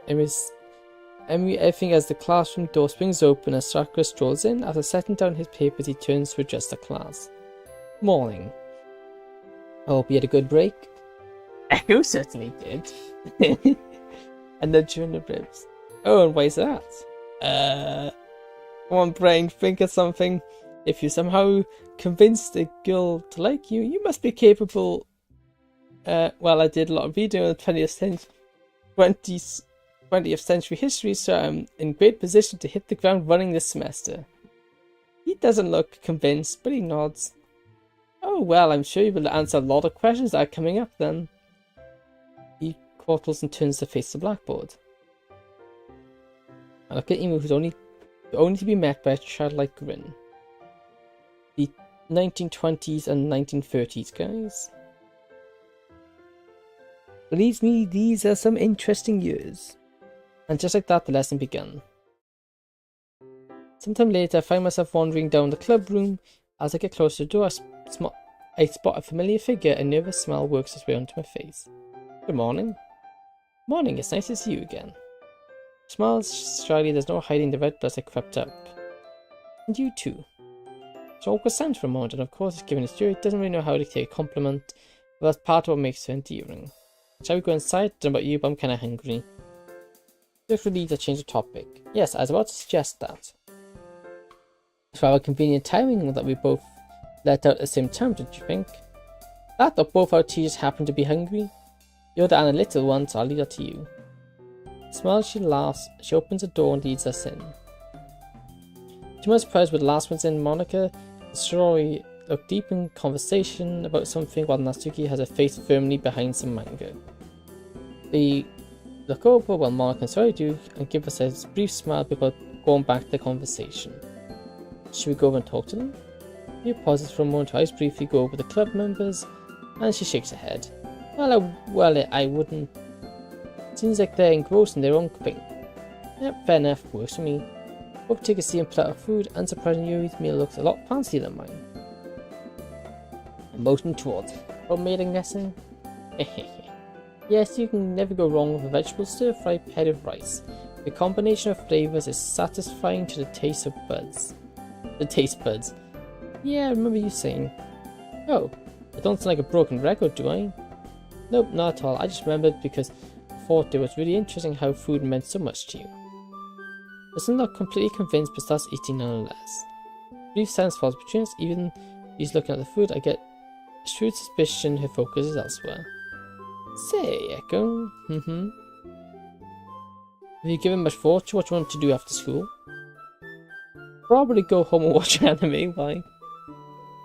everything as the classroom door swings open as Sakura strolls in. After setting down his papers, he turns to address the class. Morning. I hope you had a good break. Echo certainly did. And then during the ribs. Oh, and why is that? Come on, brain, think of something. If you somehow convinced a girl to like you, you must be capable. Well, I did a lot of reading on the 20th century history, so I'm in great position to hit the ground running this semester. He doesn't look convinced, but he nods. Oh, well, I'm sure you will answer a lot of questions that are coming up then. He chortles and turns to face the blackboard. I look at him, who's only to be met by a childlike grin. The 1920s and 1930s, guys. Believe me, these are some interesting years. And just like that, the lesson began. Sometime later, I find myself wandering down the club room. As I get closer to the door, I spot a familiar figure. A nervous smile works its way onto my face. Good morning. Morning, it's nice to see you again. Smiles shyly, there's no hiding the red blood that crept up. And you too. So awkward silence for a moment, and of course, given his Yuri doesn't really know how to take a compliment, but that's part of what makes her endearing. Shall we go inside? Don't know about you, but I'm kinda hungry. Just relieved to change the topic. Yes, I was about to suggest that. It's rather convenient timing that we both let out at the same time, don't you think? That or both our teachers happen to be hungry? You're the analytical one, so I'll leave that to you. Smiles, she laughs, she opens the door and leads us in. To my surprise, with the last ones in, Monica and Sorori look deep in conversation about something while Natsuki has her face firmly behind some manga. They look over while Monica and Sorori do and give us a brief smile before going back to the conversation. Should we go over and talk to them? He pauses for a moment to ice briefly go over the club members, and she shakes her head. I wouldn't. Seems like they're engrossed in their own thing. Yep, fair enough, works for me. Hope take a seat and platter of food, and surprisingly Yuri's meal looks a lot fancier than mine. A motion towards homemade, I'm guessing? Yes, you can never go wrong with a vegetable stir-fried pad of rice. The combination of flavors is satisfying to the taste buds. Yeah, I remember you saying. Oh, I don't sound like a broken record, do I? Nope, not at all. I just remembered because I thought it was really interesting how food meant so much to you. I'm still not completely convinced, but starts eating nonetheless. Brief silence falls between us. Even he's looking at the food, I get a shrewd suspicion her focus is elsewhere. Say, Echo. Have you given much thought to what you want to do after school? Probably go home and watch anime, why?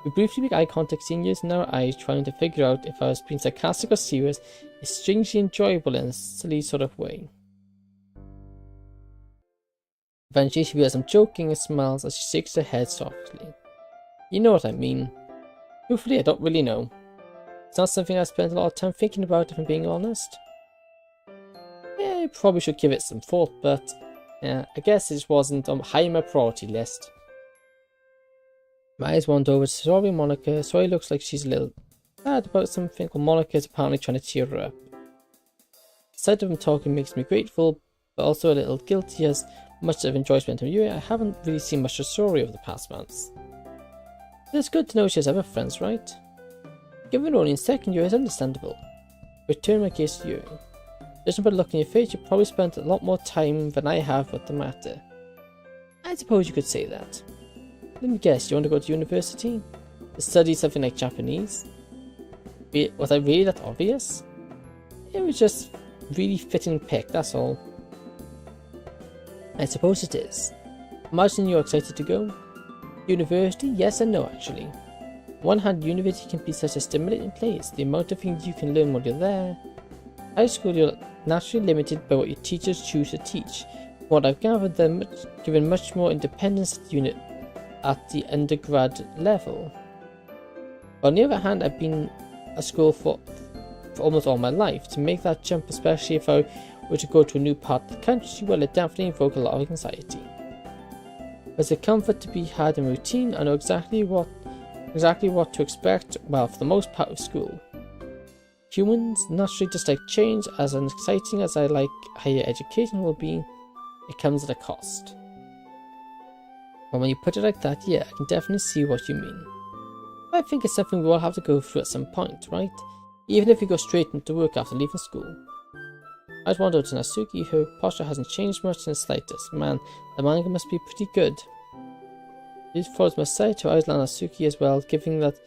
We briefly make eye contact, seniors in our eyes, trying to figure out if I was being sarcastic or serious. It's strangely enjoyable in a silly sort of way. Eventually she realizes I'm joking and smiles as she shakes her head softly. You know what I mean. Truthfully, I don't really know. It's not something I spent a lot of time thinking about, if I'm being honest. Yeah, I probably should give it some thought, but yeah, I guess it wasn't high on my priority list. My eyes wander over to Sorry Monica. Sorry looks like she's a little sad about something, while Monica is apparently trying to cheer her up. The sight of him talking makes me grateful, but also a little guilty, as much as I've enjoyed spending time with Yuri, I haven't really seen much of Sorry over the past months. But it's good to know she has other friends, right? Given only in second year, it's understandable. Return my gaze to Yuri. Judging by the look in your face, you probably spent a lot more time than I have with the matter. I suppose you could say that. Let me guess, you want to go to university? To study something like Japanese? Was I really that obvious? It was just really fitting pick, that's all. I suppose it is. Imagine you're excited to go. University? Yes and no, actually. On one hand, university can be such a stimulating place. The amount of things you can learn while you're there. High school, you're naturally limited by what your teachers choose to teach. From what I've gathered, they're given much more independence at the undergrad level. On the other hand, I've been at school for almost all my life. To make that jump, especially if I were to go to a new part of the country, well, it definitely invoked a lot of anxiety. There's a comfort to be had in routine. I know exactly what to expect, well, for the most part of school. Humans naturally dislike change. As exciting as I like higher education will be, it comes at a cost. But when you put it like that, yeah, I can definitely see what you mean. I think it's something we all have to go through at some point, right? Even if we go straight into work after leaving school. I just wondered to Natsuki, her posture hasn't changed much in the slightest. Man, the manga must be pretty good. These photos must say to eyes on Natsuki as well, giving that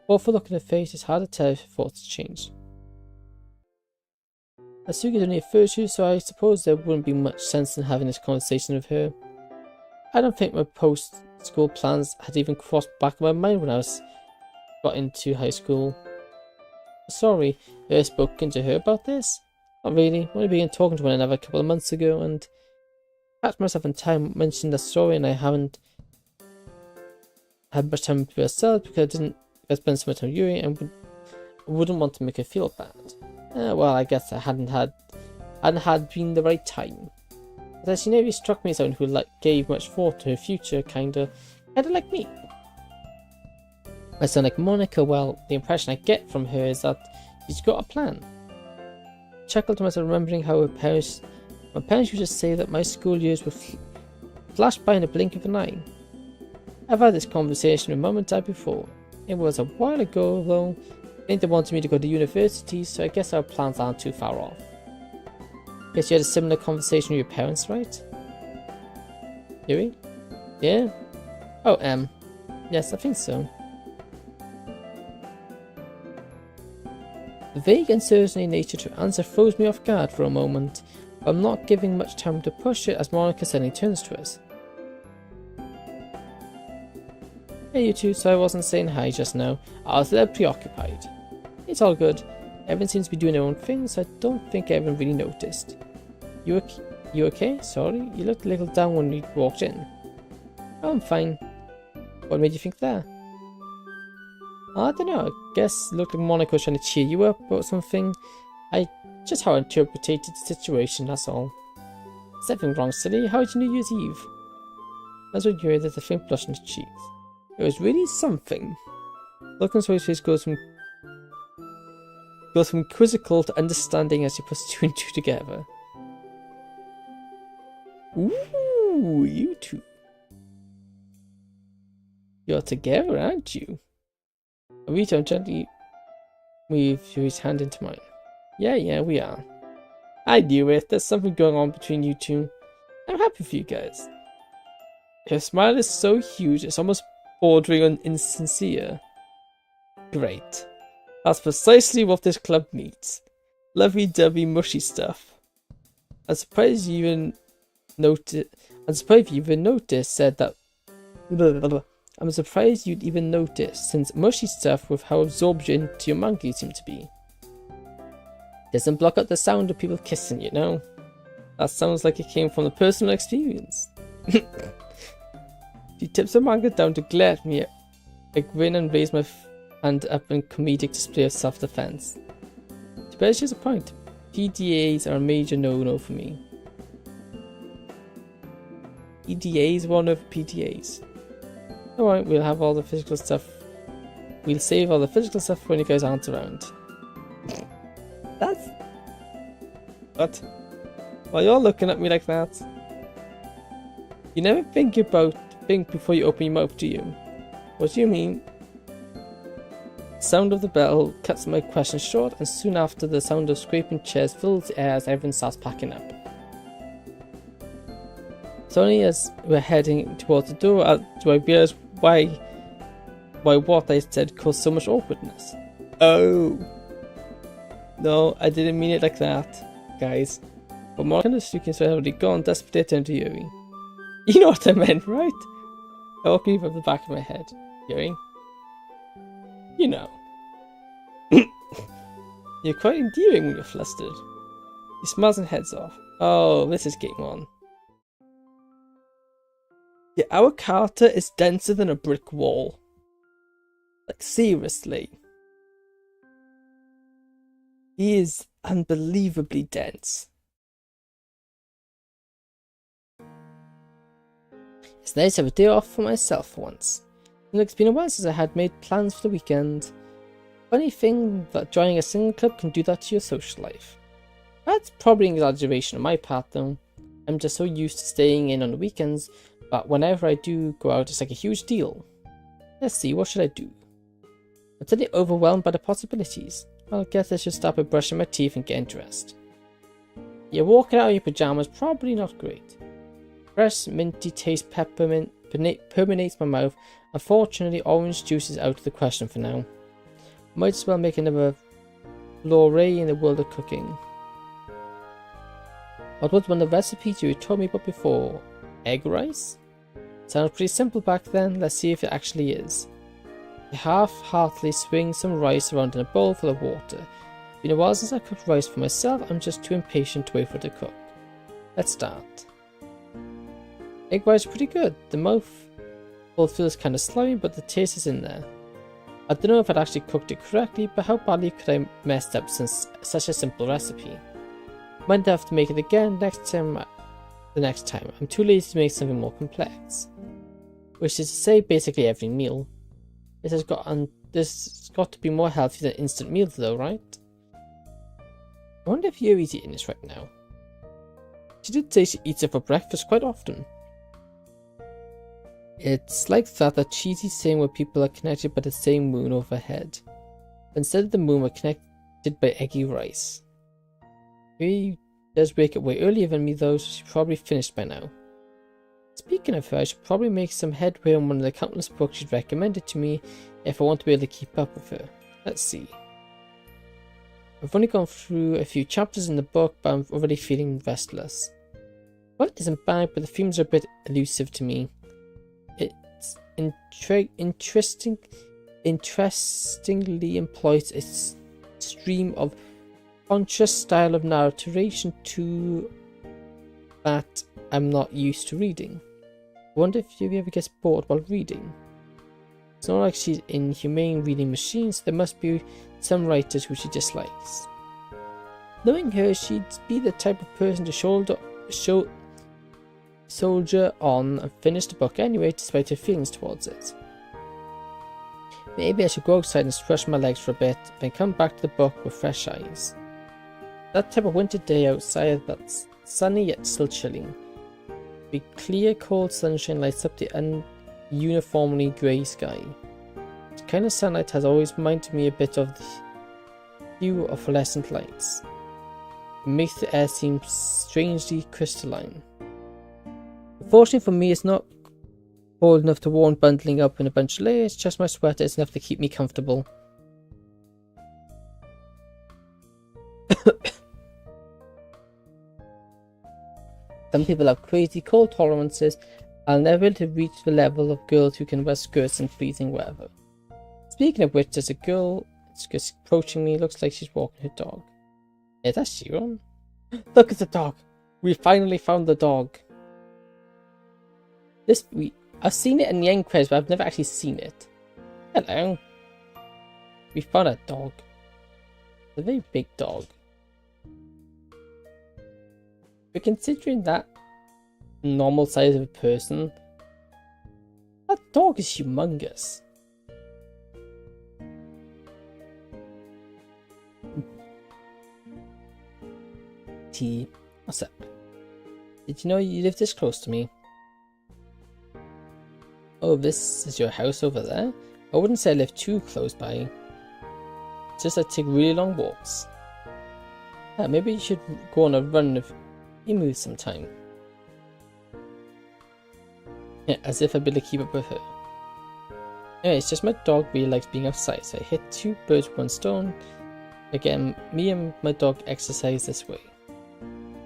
awful look in her face, it's hard to tell if her thoughts change. Natsuki is only a first year, so I suppose there wouldn't be much sense in having this conversation with her. I don't think my post-school plans had even crossed back in my mind when I got into high school. Sorry, have I spoken to her about this? Not really. I only began talking to one another a couple of months ago, and catch myself in time mentioned the story, and I haven't had much time to myself because I spent so much time with Yuri and wouldn't want to make her feel bad. Well, I guess I hadn't been the right time. But she never struck me as someone who gave much thought to her future, kinda like me. I sound like Monica. Well, the impression I get from her is that she's got a plan. I chuckled to myself, remembering how my parents used to say that my school years would flash by in a blink of an eye. I've had this conversation with Mum and Dad before. It was a while ago, though. I think they wanted me to go to university, so I guess our plans aren't too far off. Guess you had a similar conversation with your parents, right? Yuri? Yeah? Oh, yes, I think so. The vague uncertainty nature to answer throws me off guard for a moment, but I'm not giving much time to push it as Monica suddenly turns to us. Hey you two, so I wasn't saying hi just now. I was a little preoccupied. It's all good. Everyone seems to be doing their own thing, so I don't think everyone really noticed. You okay? Sorry? You looked a little down when you walked in. Oh, I'm fine. What made you think that? I don't know, I guess it looked like Monica was trying to cheer you up or something. Just how I interpreted the situation, that's all. Is everything wrong, silly? How did you New Year's Eve? As when you heard there's a faint blush on his cheeks. It was really something. Look on his face goes from quizzical to understanding as he puts two and two together. Ooh, you two. You're together, aren't you? Rito gently moved his hand into mine. Yeah, we are. I knew it. There's something going on between you two. I'm happy for you guys. Your smile is so huge, it's almost bordering on insincere. Great. That's precisely what this club needs. Lovey-dovey mushy stuff. I'm surprised you even noticed, said that. I'm surprised you'd even notice, since mushy stuff with how absorbed into your manga you seem to be. Doesn't block out the sound of people kissing, you know? That sounds like it came from a personal experience. She tips her manga down to glare at me. I grin and raise my hand up in comedic display of self-defense. To bet she has a point. PDAs are a major no-no for me. PDAs? One of PDAs. Alright, we'll have all the physical stuff. We'll save all the physical stuff when you guys aren't around. That's... What? Why you're looking at me like that? You never think before you open your mouth, do you? What do you mean? The sound of the bell cuts my question short, and soon after the sound of scraping chairs fills the air as everyone starts packing up. It's only as we're heading towards the door do I realize why what I said caused so much awkwardness. Oh. No, I didn't mean it like that, guys. But Monica and Natsuki had already gone, desperately turned to Yuri. You know what I meant, right? I walk me from the back of my head. Yuri? You know. You're quite endearing when you're flustered. He smiles and heads off. Oh, this is game on. Yeah, our character is denser than a brick wall. Like, seriously. He is unbelievably dense. It's nice to have a day off for myself for once. Look, it's been a while since I had made plans for the weekend. Funny thing that joining a singing club can do that to your social life. That's probably an exaggeration on my part though. I'm just so used to staying in on the weekends, but whenever I do go out it's like a huge deal. Let's see, what should I do? I'm suddenly overwhelmed by the possibilities. I guess I should start by brushing my teeth and getting dressed. Yeah, walking out in your pajamas probably not great. Fresh minty taste permeates my mouth. Unfortunately, orange juice is out of the question for now. Might as well make another foray in the world of cooking. What was one of the recipes you told me about before? Egg rice? Sounds pretty simple back then. Let's see if it actually is. I half-heartedly swing some rice around in a bowl full of water. It's been a while since I cooked rice for myself. I'm just too impatient to wait for it to cook. Let's start. Egg rice is pretty good. The mouthful feels kind of slimy, but the taste is in there. I don't know if I'd actually cooked it correctly, but how badly could I mess up since such a simple recipe? Might have to make it again the next time. I'm too lazy to make something more complex. Which is to say basically every meal. This has got to be more healthy than instant meals though, right? I wonder if Yuri's eating this right now. She did say she eats it for breakfast quite often. It's like that cheesy saying where people are connected by the same moon overhead. But instead of the moon, we're connected by eggy rice. Yuri does wake up way earlier than me though, so she's probably finished by now. Speaking of her, I should probably make some headway on one of the countless books she'd recommended to me if I want to be able to keep up with her. Let's see. I've only gone through a few chapters in the book, but I'm already feeling restless. Well, it isn't bad, but the themes are a bit elusive to me. It's interestingly employs a stream of conscious style of narration to that I'm not used to reading. I wonder if you ever gets bored while reading. It's not like she's inhumane reading machines. There must be some writers who she dislikes. Knowing her, she'd be the type of person to soldier on and finish the book anyway, despite her feelings towards it. Maybe I should go outside and stretch my legs for a bit, then come back to the book with fresh eyes. That type of winter day outside that's sunny yet still chilling. The clear, cold sunshine lights up the uniformly grey sky. The kind of sunlight has always reminded me a bit of the hue of fluorescent lights. It makes the air seem strangely crystalline. Unfortunately for me, it's not cold enough to warrant bundling up in a bunch of layers, just my sweater is enough to keep me comfortable. Some people have crazy cold tolerances. I'll never be able to reach the level of girls who can wear skirts in freezing weather. Speaking of which, there's a girl just approaching me. Looks like she's walking her dog. Is that Shiron? Look at the dog! We finally found the dog. I've seen it in the end credits, but I've never actually seen it. Hello. We found a dog. It's a very big dog. But considering that normal size of a person, that dog is humongous. T, what's up? Did you know you live this close to me? Oh, this is your house over there? I wouldn't say I live too close by. It's just I take really long walks. Yeah, maybe you should go on a run with Emu sometime. Yeah, as if I'd be able to keep up with her. Anyway, it's just my dog really likes being outside, so I hit two birds with one stone. Again, me and my dog exercise this way.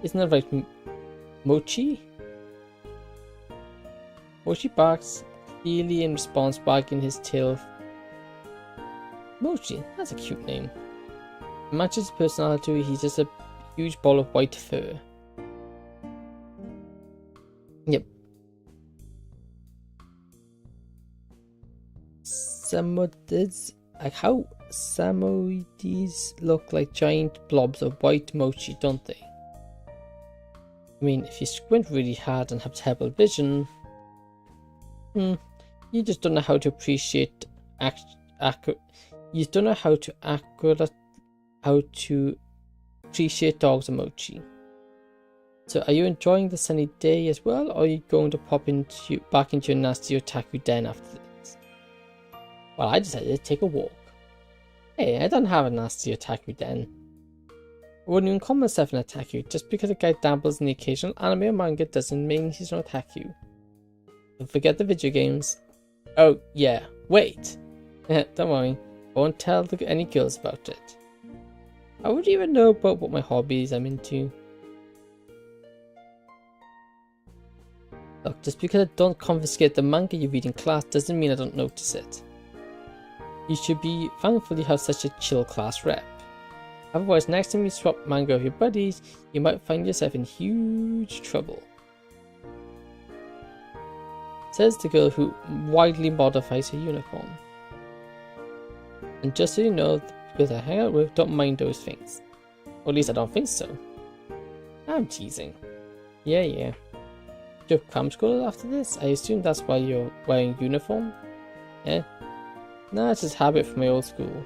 Isn't that right, Mochi? Mochi barks, clearly in response, wagging his tail. Mochi, that's a cute name. It matches his personality, he's just a huge ball of white fur. Yep. How Samoyeds look like giant blobs of white mochi, don't they? I mean, if you squint really hard and have terrible vision, You just don't know how to appreciate you don't know how to appreciate dogs emoji. So are you enjoying the sunny day as well, or are you going to pop back into your nasty otaku den after this? Well, I decided to take a walk. Hey, I don't have a nasty otaku den. I wouldn't even call myself an otaku. Just because a guy dabbles in the occasional anime or manga doesn't mean he's an otaku. Don't forget the video games. Oh, yeah, wait. Don't worry, I won't tell any girls about it. How would you even know about what my hobbies I'm into? Look, just because I don't confiscate the manga you read in class doesn't mean I don't notice it. You should be thankful you have such a chill class rep. Otherwise, next time you swap manga with your buddies, you might find yourself in huge trouble. Says the girl who widely modifies her uniform. And just so you know, the girls I hang out with don't mind those things. Or at least I don't think so. I'm teasing. Yeah. Do you have cram school after this? I assume that's why you're wearing uniform? Yeah? Nah, it's just habit from my old school.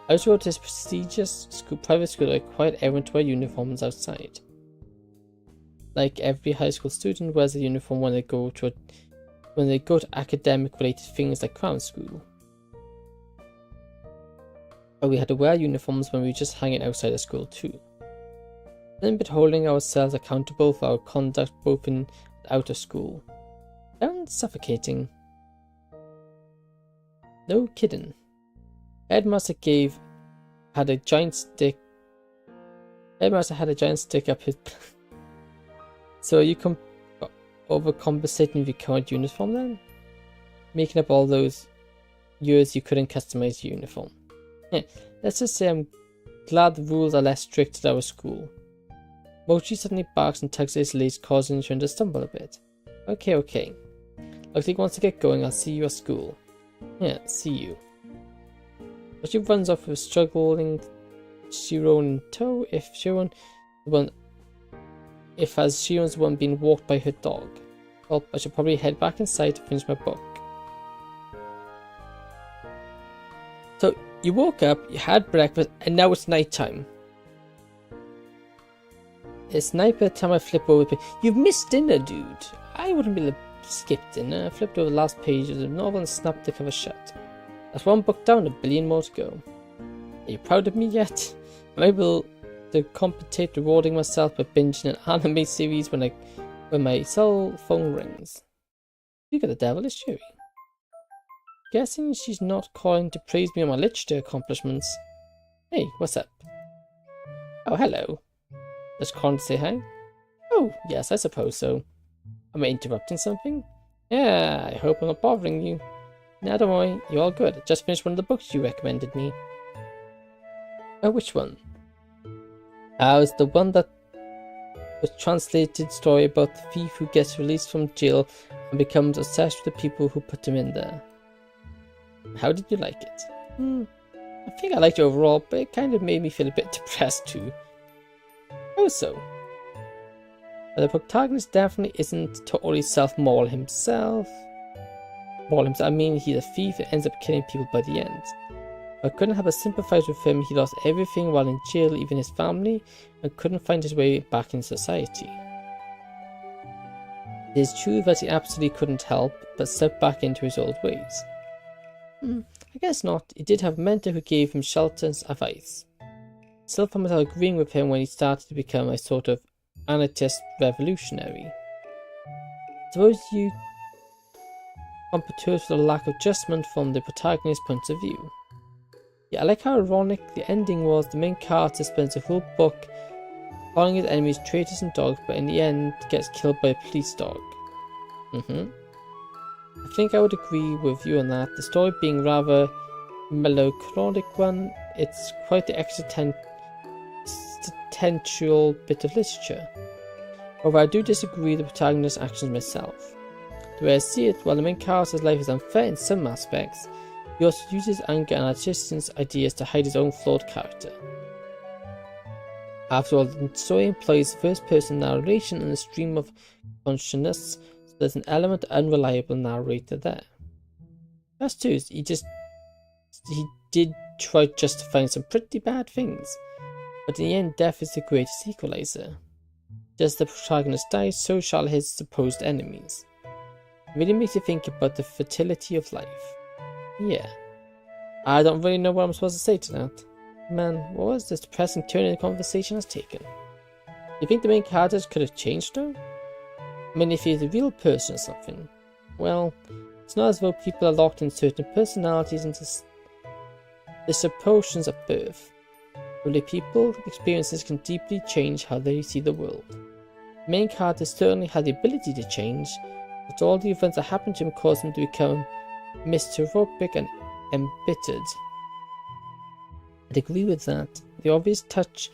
I used to go to this prestigious private school that required everyone to wear uniforms outside. Like every high school student wears a uniform when they go to academic related things like cram school. But we had to wear uniforms when we were just hanging outside of school too. Then but holding ourselves accountable for our conduct both in and out of school. Sounds suffocating. No kidding. Headmaster had a giant stick up his So you overcompensating with your current uniform then? Making up all those years you couldn't customize your uniform. Let's just say I'm glad the rules are less strict at our school. Mochi suddenly barks and tugs at his legs, causing him to stumble a bit. Okay. Looks like he wants to get going. I'll see you at school. Yeah, see you. But she runs off with struggling Shiron in tow. If as Shiron's the one being walked by her dog. Well, I should probably head back inside to finish my book. So, you woke up, you had breakfast, and now it's night time. It's night by the time I flip over. You've missed dinner, dude. I wouldn't be able to skip dinner. I flipped over the last page of the novel and snapped the cover shut. That's one book down, a billion more to go. Are you proud of me yet? I'm able to compensate rewarding myself by binging an anime series when my cell phone rings. You got the devil is Yuri. Guessing she's not calling to praise me on my literature accomplishments. Hey, what's up? Oh, hello. Just calling to say hi? Oh, yes, I suppose so. Am I interrupting something? Yeah, I hope I'm not bothering you. Nah, don't worry, you're all good. I just finished one of the books you recommended me. Oh, which one? It's the one that was translated story about the thief who gets released from jail and becomes obsessed with the people who put him in there. How did you like it? I think I liked it overall, but it kind of made me feel a bit depressed too. How so? But the protagonist definitely isn't totally self-moral himself. I mean, he's a thief and ends up killing people by the end. I couldn't have a sympathize with him. He lost everything while in jail, even his family, and couldn't find his way back in society. It is true that he absolutely couldn't help but slip back into his old ways. I guess not. He did have a mentor who gave him shelter and advice. Still found myself agreeing with him when he started to become a sort of anarchist revolutionary. Suppose you compared to the lack of adjustment from the protagonist's point of view. Yeah, I like how ironic the ending was. The main character spends a whole book calling his enemies traitors and dogs, but in the end gets killed by a police dog. I think I would agree with you on that. The story being rather melancholic one, it's quite the existential bit of literature. However, I do disagree with the protagonist's actions myself. The way I see it, while the main character's life is unfair in some aspects, he also uses anger and artisan's ideas to hide his own flawed character. After all, the story employs first-person narration and a stream of consciousness There's an element of unreliable narrator there. That's too, he did try justifying some pretty bad things, but in the end, death is the greatest equalizer. Just as the protagonist dies, so shall his supposed enemies. It really makes you think about the fertility of life. Yeah. I don't really know what I'm supposed to say to that. Man, what was this depressing turn in the conversation has taken? Do you think the main characters could have changed though? I mean, if he's a real person or something. Well, it's not as though people are locked in certain personalities into disproportions at birth. Only people experiences can deeply change how they see the world. The main character certainly had the ability to change, but all the events that happened to him caused him to become misanthropic and embittered. I'd agree with that. The obvious touch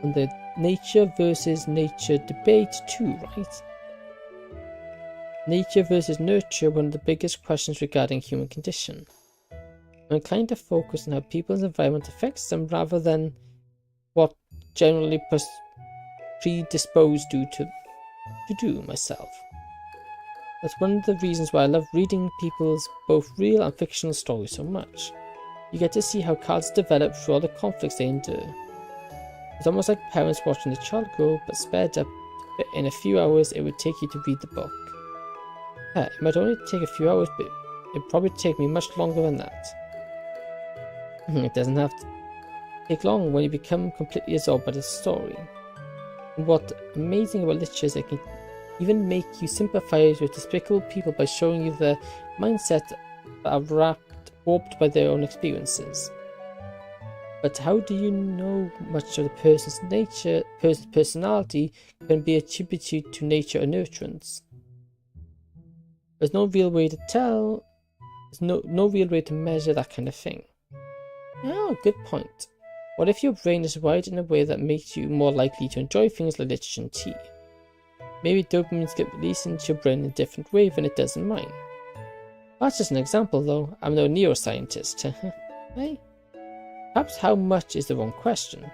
on the nature versus nature debate too, right? Nature versus nurture, one of the biggest questions regarding human condition. I'm inclined to focus on how people's environment affects them rather than what generally predisposed you to do myself. That's one of the reasons why I love reading people's both real and fictional stories so much. You get to see how characters develop through all the conflicts they endure. It's almost like parents watching the child grow, but sped up in a few hours it would take you to read the book. It might only take a few hours, but it'd probably take me much longer than that. It doesn't have to take long when you become completely absorbed by the story. And what's amazing about literature is it can even make you sympathize with despicable people by showing you the mindset that are warped by their own experiences. But how do you know much of the person's personality can be attributed to nature or nurturance? There's no real way to tell. There's no real way to measure that kind of thing. Oh, good point. What if your brain is wired in a way that makes you more likely to enjoy things like literature and tea? Maybe dopamines get released into your brain in a different way than it does in mine. That's just an example though, I'm no neuroscientist. Hey? Perhaps how much is the wrong question.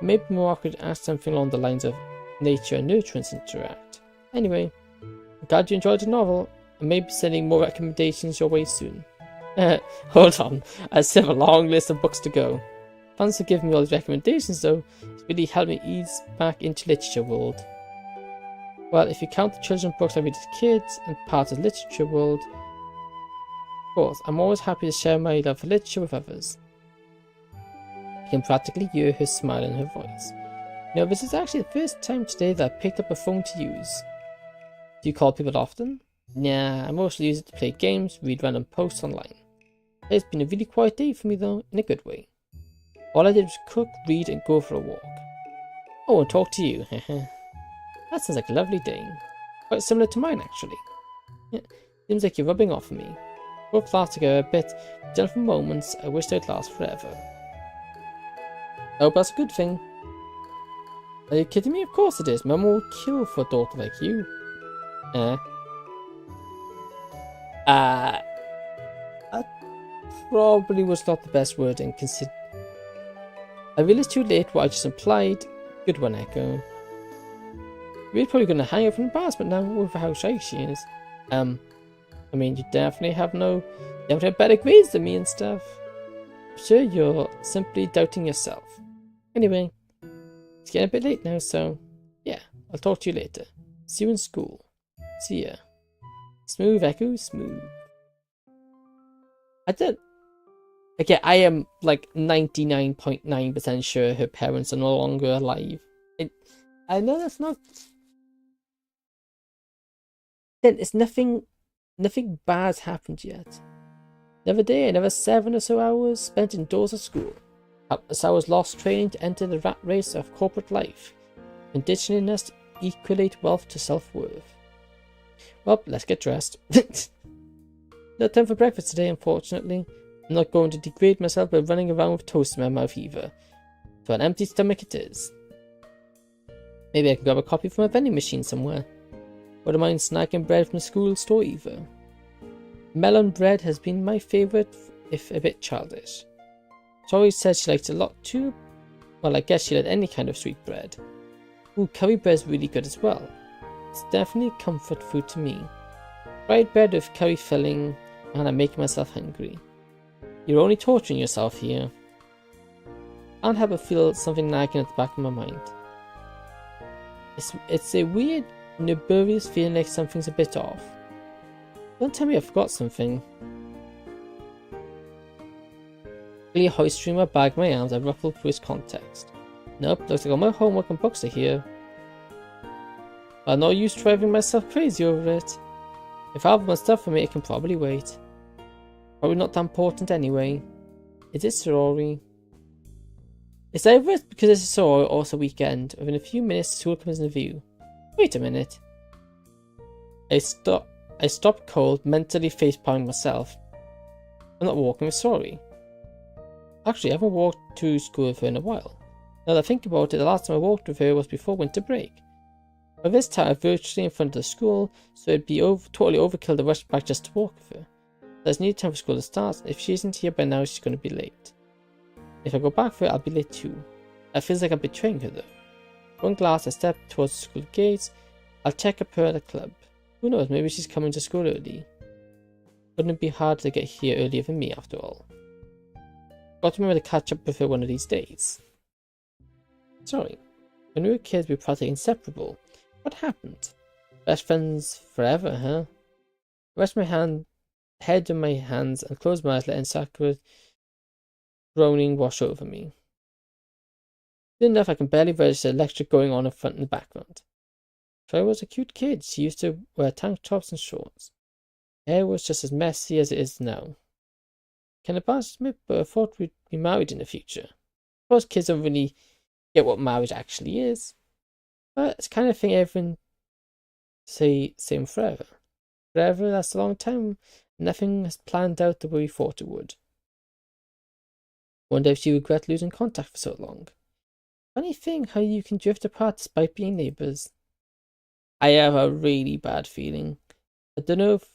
Maybe more awkward to ask something along the lines of nature and nurturance interact. Anyway, I'm glad you enjoyed the novel, and maybe sending more recommendations your way soon. Hold on, I still have a long list of books to go. Thanks for giving me all these recommendations though, it's really helped me ease back into literature world. Well, if you count the children's books I read as kids and parts of the literature world, of course, I'm always happy to share my love for literature with others. You can practically hear her smile in her voice. You know, this is actually the first time today that I picked up a phone to use. Do you call people often? Nah, I mostly use it to play games, read random posts online. It's been a really quiet day for me though, in a good way. All I did was cook, read and go for a walk. Oh, and talk to you, That sounds like a lovely day. Quite similar to mine actually. Yeah, seems like you're rubbing off on me. Both last together a bit, done for moments, I wish they'd last forever. I hope that's a good thing. Are you kidding me? Of course it is. Mum would kill for a daughter like you. That probably was not the best word and consider. I realized too late what I just implied. Good one, Echo. We're probably going to hang out from embarrassment now with how shy she is. I mean, you definitely have better grades than me and stuff. I'm sure you're simply doubting yourself. Anyway, it's getting a bit late now, so yeah, I'll talk to you later. See you in school. See ya. Smooth, Echo, smooth. Okay, I am like 99.9% sure her parents are no longer alive. I know that's not. Then it's nothing bad's happened yet. Another day, another 7 or so hours spent indoors at school. Countless hours lost training to enter the rat race of corporate life, conditioning us to equate wealth to self-worth. Well, let's get dressed. No time for breakfast today, unfortunately. I'm not going to degrade myself by running around with toast in my mouth either. So an empty stomach it is. Maybe I can grab a copy from a vending machine somewhere. Wouldn't mind snacking bread from the school store either. Melon bread has been my favourite, if a bit childish. She always said she liked it a lot too. Well, I guess she liked any kind of sweet bread. Ooh, curry bread's really good as well. It's definitely comfort food to me. Fried bread with curry filling, and I'm making myself hungry. You're only torturing yourself here. I can't help but feel something nagging at the back of my mind. It's a weird, nefarious feeling like something's a bit off. Don't tell me I forgot something. Really hoisting my bag in my arms, I ruffled through its context. Nope, looks like all my homework and books are here. But no use driving myself crazy over it. If I have my stuff for me, it can probably wait. Probably not that important anyway. It is sorority. It's either it's because it's a sorority or it's a weekend. Within a few minutes, school comes into view. Wait a minute. I stopped cold, mentally facepalming myself. I'm not walking with sorority. Actually, I haven't walked to school with her in a while. Now that I think about it, the last time I walked with her was before winter break. By this time, I'm virtually in front of the school, so it'd be totally overkill to rush back just to walk with her. There's needed time for school to start. If she isn't here by now, she's going to be late. If I go back for her, I'll be late too. It feels like I'm betraying her though. One glass, I step towards the school gates. I'll check up her at the club. Who knows, maybe she's coming to school early. Wouldn't it be hard to get here earlier than me after all? Got to remember to catch up with her one of these days. Sorry, when we were kids we were practically inseparable. What happened? Best friends forever, huh? I rest my head in my hands and close my eyes, letting Sakura's groaning wash over me. Good enough I can barely register the lecture going on in front and the background. Troy was a cute kid. She used to wear tank tops and shorts. Hair was just as messy as it is now. Can I admit, but I thought we'd be married in the future. Most kids don't really get what marriage actually is. But it's the kind of thing everyone say same forever. Forever, that's a long time. Nothing has planned out the way we thought it would. Wonder if she regret losing contact for so long. Funny thing how you can drift apart despite being neighbours. I have a really bad feeling. I don't know if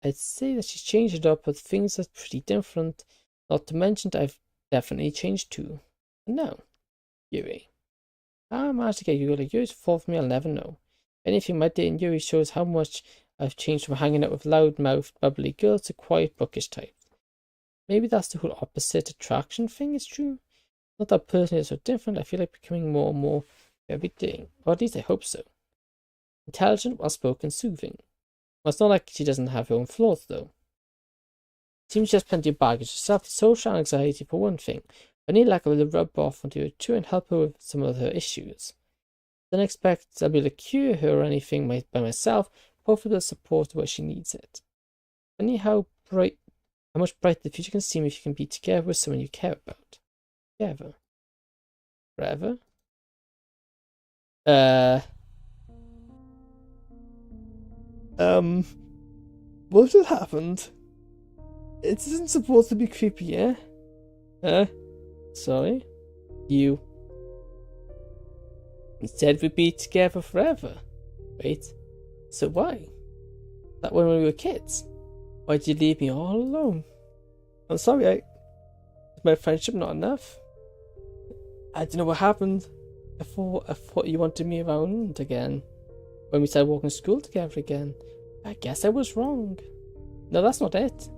I'd say that she's changed it up, but things are pretty different. Not to mention that I've definitely changed too. And now, Yuri. How I managed to get Yuri like Yuri's fault for me, I'll never know. If anything, my dating Yuri shows how much I've changed from hanging out with loud-mouthed, bubbly girls to quiet, bookish types. Maybe that's the whole opposite attraction thing is true. Not that personally it's so different, I feel like becoming more and more every day. Or at least I hope so. Intelligent, well-spoken, soothing. Well, it's not like she doesn't have her own flaws, though. Seems she has plenty of baggage herself, social anxiety for one thing. I need like a little rub off onto her too and help her with some of her issues. Don't expect I'll be able to cure her or anything by myself, hopefully with support where she needs it. Funny how much brighter the future can seem if you can be together with someone you care about. Together. Forever? What just happened? It isn't supposed to be creepy, yeah? Sorry? You. Instead we'd be together forever. Wait, so why? That when we were kids? Why'd you leave me all alone? I'm sorry, is my friendship not enough? I don't know what happened. I thought you wanted me around again. When we started walking to school together again. I guess I was wrong. No, that's not it.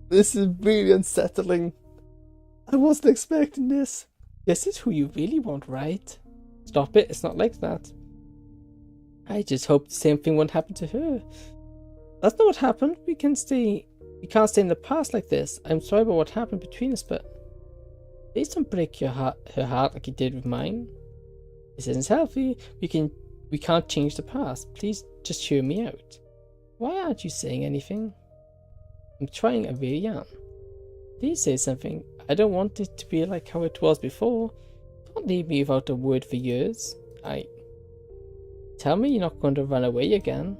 This is really unsettling. I wasn't expecting this. This is who you really want, right? Stop it, it's not like that. I just hope the same thing won't happen to her. That's not what happened. We can't stay in the past like this. I'm sorry about what happened between us, but please don't break her heart like you did with mine. This isn't healthy. We can't change the past. Please just hear me out. Why aren't you saying anything? I'm trying, I really am. Please say something. I don't want it to be like how it was before. Don't leave me without a word for years. Tell me you're not going to run away again.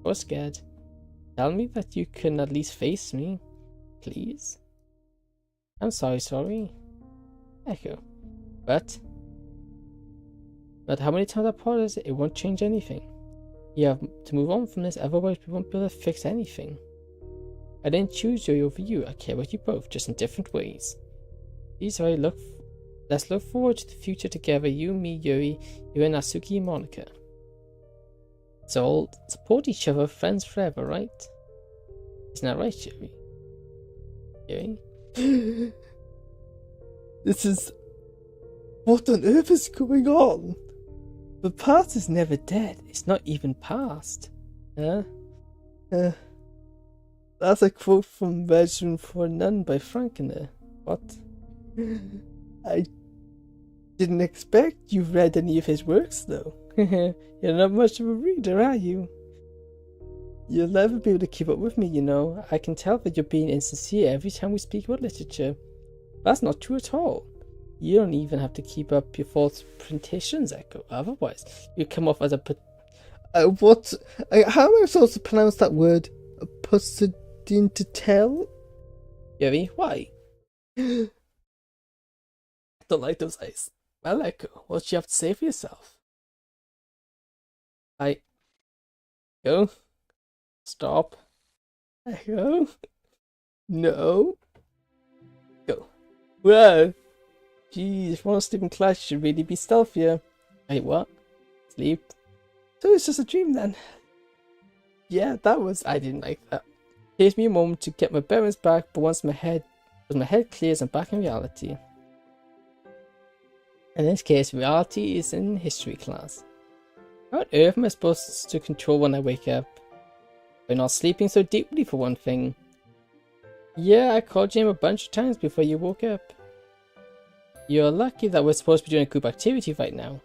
Or scared. Tell me that you can at least face me. Please. I'm sorry. Echo. But how many times I apologize, it won't change anything. You have to move on from this, otherwise we won't be able to fix anything. I didn't choose you over you. I care about you both, just in different ways. Please, let's look forward to the future together. You, me, Yuri, you and Natsuki, Monica. all support each other, friends forever, right? Isn't that right, Yuri? Yuri? This is... What on earth is going on? The past is never dead. It's not even past. That's a quote from Bedroom for a Nun by Frankener. What? I didn't expect you read any of his works, though. You're not much of a reader, are you? You'll never be able to keep up with me, you know. I can tell that you're being insincere every time we speak about literature. That's not true at all. You don't even have to keep up your false pretensions, Echo. Otherwise, you come off as a... what? How am I supposed to pronounce that word? A pusidintatel? Yuri, why? I don't like those eyes. Well, Echo, what do you have to say for yourself? Echo? Stop. Echo? No. Go. Whoa. Jeez, if you want to sleep in class, you should really be stealthier. Wait, what? Sleep? So it's just a dream then? Yeah, I didn't like that. It takes me a moment to get my bearings back, but once my head clears, I'm back in reality. In this case, reality is in history class. How on earth am I supposed to control when I wake up? By not sleeping so deeply, for one thing. Yeah, I called you a bunch of times before you woke up. You're lucky that we're supposed to be doing a group activity right now.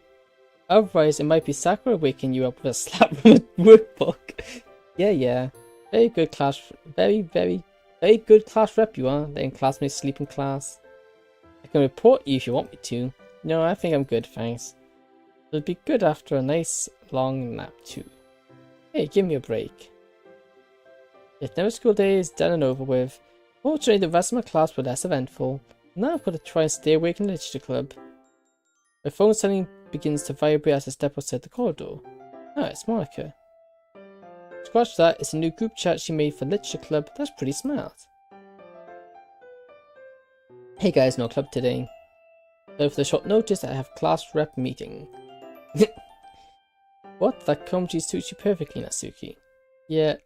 Otherwise, it might be Sakura waking you up with a slap from a workbook. Yeah. Very good class rep you are, letting classmates sleep in class. I can report you if you want me to. No, I think I'm good, thanks. It'll be good after a nice long nap too. Hey, give me a break. Yet now school day is done and over with. Fortunately, the rest of my class were less eventful. Now I've got to try and stay awake in the literature club. My phone suddenly begins to vibrate as I step outside the corridor. Ah, it's Monica. Scratch that, it's a new group chat she made for literature club. That's pretty smart. Hey guys, no club today. So for the short notice, I have class rep meeting. What? That comedy suits you perfectly, Natsuki. Yeah.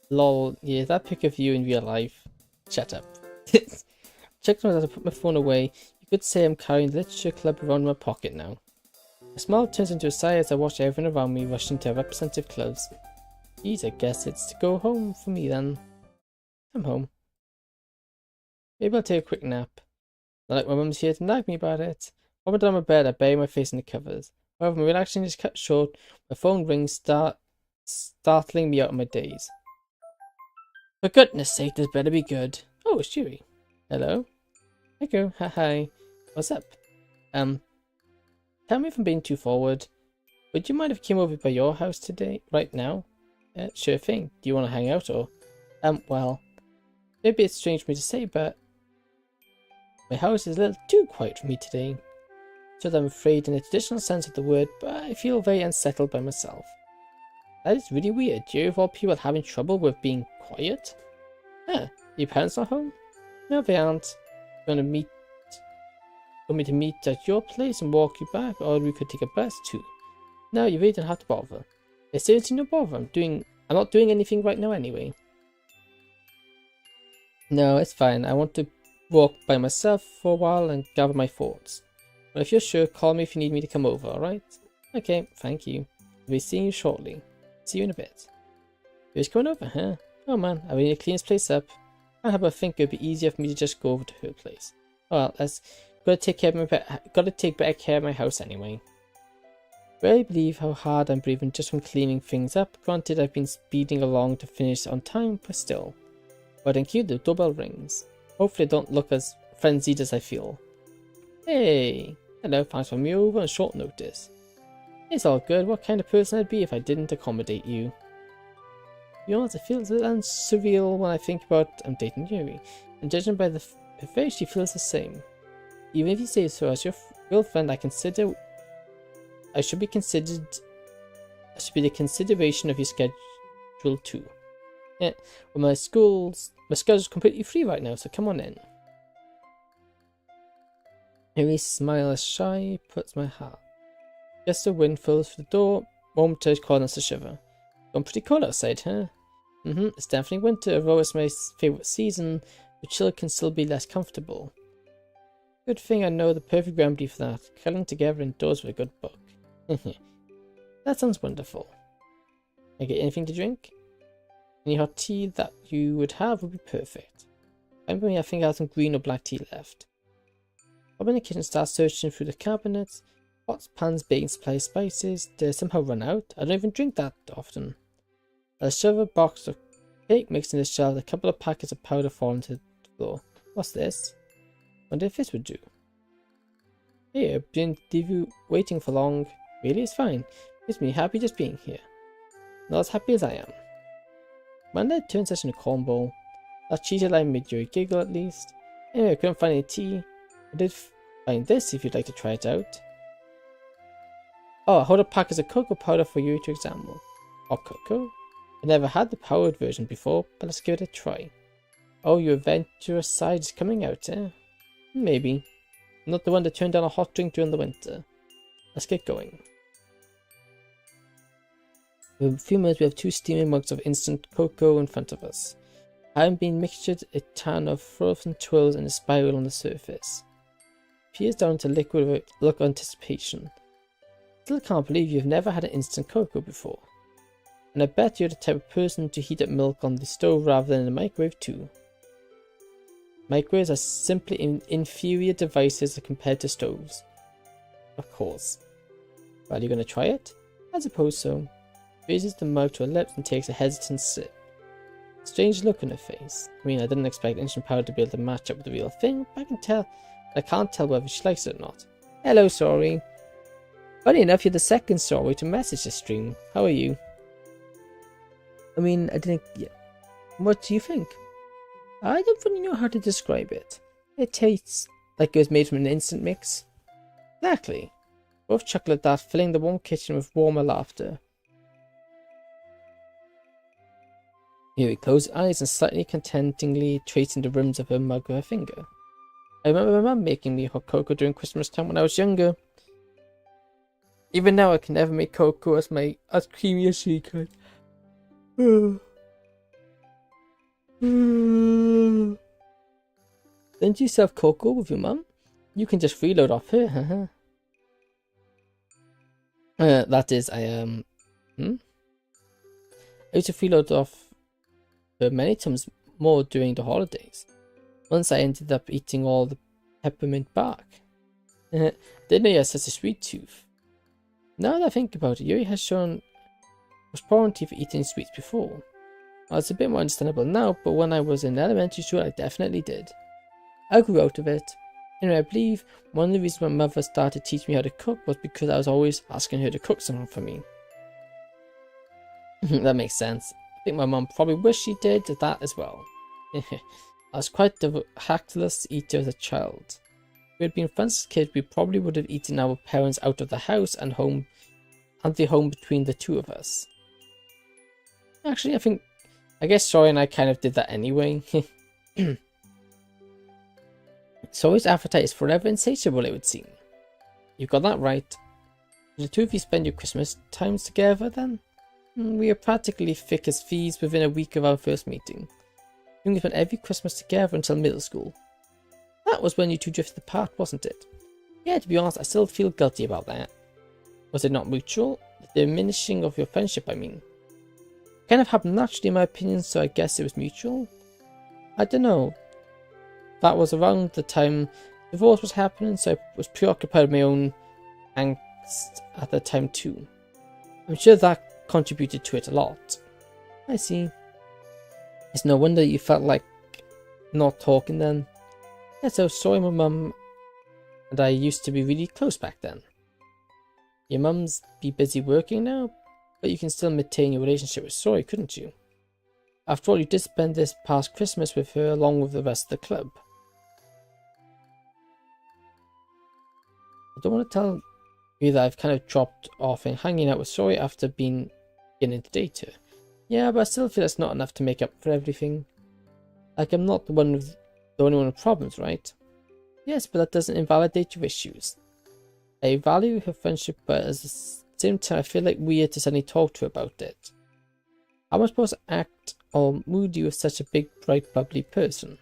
Lol. Yeah, that pic of you in real life. Shut up. Checked as I put my phone away. You could say I'm carrying the literature club around in my pocket now. A smile turns into a sigh as I watch everyone around me rush into their representative clubs. Geez, I guess it's to go home for me then. I'm home. Maybe I'll take a quick nap. Not like my mum's here to nag me about it. While I'm down my bed, I bury my face in the covers. However, my relaxation is cut short. My phone rings, startling me out of my daze. For goodness sake, this better be good. Oh, it's Yuri. Hello? Echo, hi. What's up? Tell me if I'm being too forward. Would you mind if I came over by your house today, right now? Sure thing. Do you want to hang out or? Well, maybe it's strange for me to say, but my house is a little too quiet for me today. So that I'm afraid in the traditional sense of the word, but I feel very unsettled by myself. That is really weird. Do you of all people having trouble with being quiet? Your parents not home? No, they aren't. Want me to meet at your place and walk you back, or we could take a bus too. No, you really don't have to bother. There's seriously no bother. I'm not doing anything right now anyway. No, it's fine. I want to walk by myself for a while and gather my thoughts. But if you're sure, call me if you need me to come over, alright? Okay, thank you. I'll be seeing you shortly. See you in a bit. You're just coming over, huh? Oh man, I really need to clean this place up. I have a think it would be easier for me to just go over to her place. Well, gotta take better care of my house anyway. Barely believe how hard I'm breathing just from cleaning things up. Granted, I've been speeding along to finish on time, but still. But then cue the doorbell rings. Hopefully I don't look as frenzied as I feel. Hey! Hello, thanks for me over on short notice. It's all good. What kind of person I'd be if I didn't accommodate you? To be honest, it feels a little surreal when I think about I'm dating Yuri, and judging by her face, she feels the same. Even if you say so as your real friend, I should be the consideration of your schedule too. Yeah, well, my schedule's completely free right now, so come on in. Yuri's smile is shy, puts my heart. Just a wind fills the door, momentarily causing us to shiver. Going pretty cold outside, huh? It's definitely winter, although it's my favorite season, but chill can still be less comfortable. Good thing I know the perfect remedy for that, cuddling together indoors with a good book. That sounds wonderful. Can I get anything to drink? Any hot tea that you would have would be perfect. I think I have some green or black tea left. I'm in the kitchen, start searching through the cabinets. Pots, pans, baking supplies, spices. They somehow run out. I don't even drink that often. I shove a box of cake mixed in the shelf. A couple of packets of powder fall into the floor. What's this? Wonder if this would do. Hey, I've been waiting for long. Really, it's fine. Makes me happy just being here. Not as happy as I am. Monday turned such into a cornball. That cheated line made Yuri giggle at least. Anyway, I couldn't find any tea. I did find this if you'd like to try it out. Oh, I hold a packet of cocoa powder for Yuri to examine. Or cocoa? I never had the powdered version before, but let's give it a try. Oh, your adventurous side is coming out, eh? Maybe. I'm not the one that turned down a hot drink during the winter. Let's get going. In a few minutes we have 2 steaming mugs of instant cocoa in front of us. Having been mixtured, a ton of frozen twirls in a spiral on the surface. Peers down to liquid with a look of anticipation. Still can't believe you've never had an instant cocoa before. And I bet you're the type of person to heat up milk on the stove rather than in the microwave too. Microwaves are simply inferior devices compared to stoves. Of course. Well, you gonna try it? I suppose so. Raises the mug to her lips and takes a hesitant sip. Strange look on her face. I mean, I didn't expect instant powder to be able to match up with the real thing, but I can't tell whether she likes it or not. Hello, sorry. Funny enough, you're the second sorry to message this stream. How are you? I mean, I didn't... Yeah. What do you think? I don't really know how to describe it. It tastes like it was made from an instant mix. Exactly. Both chuckled at that, filling the warm kitchen with warmer laughter. Yuri closed her eyes and slightly contentingly tracing the rims of her mug with her finger. I remember my mum making me hot cocoa during Christmas time when I was younger. Even now I can never make cocoa as creamy as she could. Didn't you serve cocoa with your mum? You can just freeload off her, haha. That is, I used to freeload off her many times more during the holidays. Once I ended up eating all the peppermint bark. Didn't know you had such a sweet tooth. Now that I think about it, Yuri was probably for eating sweets before. It's a bit more understandable now, but when I was in elementary school, I definitely did. I grew out of it. Anyway, I believe one of the reasons my mother started teaching me how to cook was because I was always asking her to cook something for me. That makes sense. I think my mum probably wished she did that as well. I was quite the hapless eater as a child. If we had been friends as kids, we probably would have eaten our parents out of the house and the home between the two of us. Actually, I guess Sori and I kind of did that anyway. Sori's appetite is forever insatiable, it would seem. You got that right. Did the two of you spend your Christmas times together then? We are practically thick as thieves within a week of our first meeting. We spent every Christmas together until middle school. That was when you two drifted apart, wasn't it? Yeah, to be honest, I still feel guilty about that. Was it not mutual? The diminishing of your friendship, I mean. Kind of happened naturally in my opinion, so I guess it was mutual. I don't know. That was around the time divorce was happening, so I was preoccupied with my own angst at the time too. I'm sure that contributed to it a lot. I see. It's no wonder you felt like not talking then. Yeah, so Sori, my mum and I used to be really close back then. Your mum's be busy working now, but you can still maintain your relationship with Sori, couldn't you? After all, you did spend this past Christmas with her along with the rest of the club. I don't want to tell you that I've kind of dropped off in hanging out with Sori after beginning to date her. Yeah, but I still feel it's not enough to make up for everything. Like, I'm not the only one with problems, right? Yes, but that doesn't invalidate your issues. I value her friendship, but at the same time I feel like weird to suddenly talk to her about it. How am I supposed to act or moody with such a big, bright, bubbly person?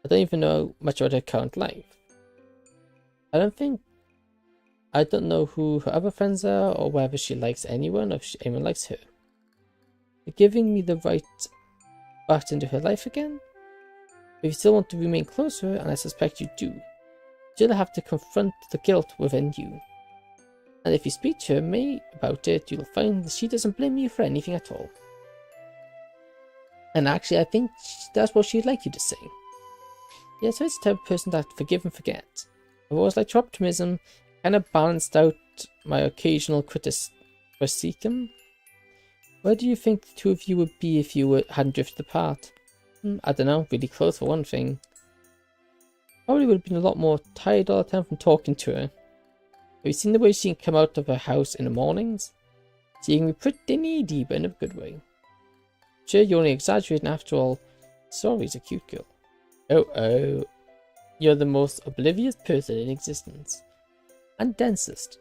I don't even know much about her current life. I don't know who her other friends are, or whether she likes anyone, or if anyone likes her. You're giving me the right back into her life again? If you still want to remain close to her, and I suspect you do, you'll have to confront the guilt within you. And if you speak to me about it, you'll find that she doesn't blame you for anything at all. And actually, I think that's what she'd like you to say. Yeah, so it's the type of person that forgive and forget. I've always liked your optimism, kind of balanced out my occasional criticism. Where do you think the two of you would be if you hadn't drifted apart? I don't know, really close for one thing. Probably would have been a lot more tired all the time from talking to her. Have you seen the way she can come out of her house in the mornings? She can be pretty needy, but in a good way. Sure, you're only exaggerating after all. Sorry's a cute girl. Oh. You're the most oblivious person in existence. And densest.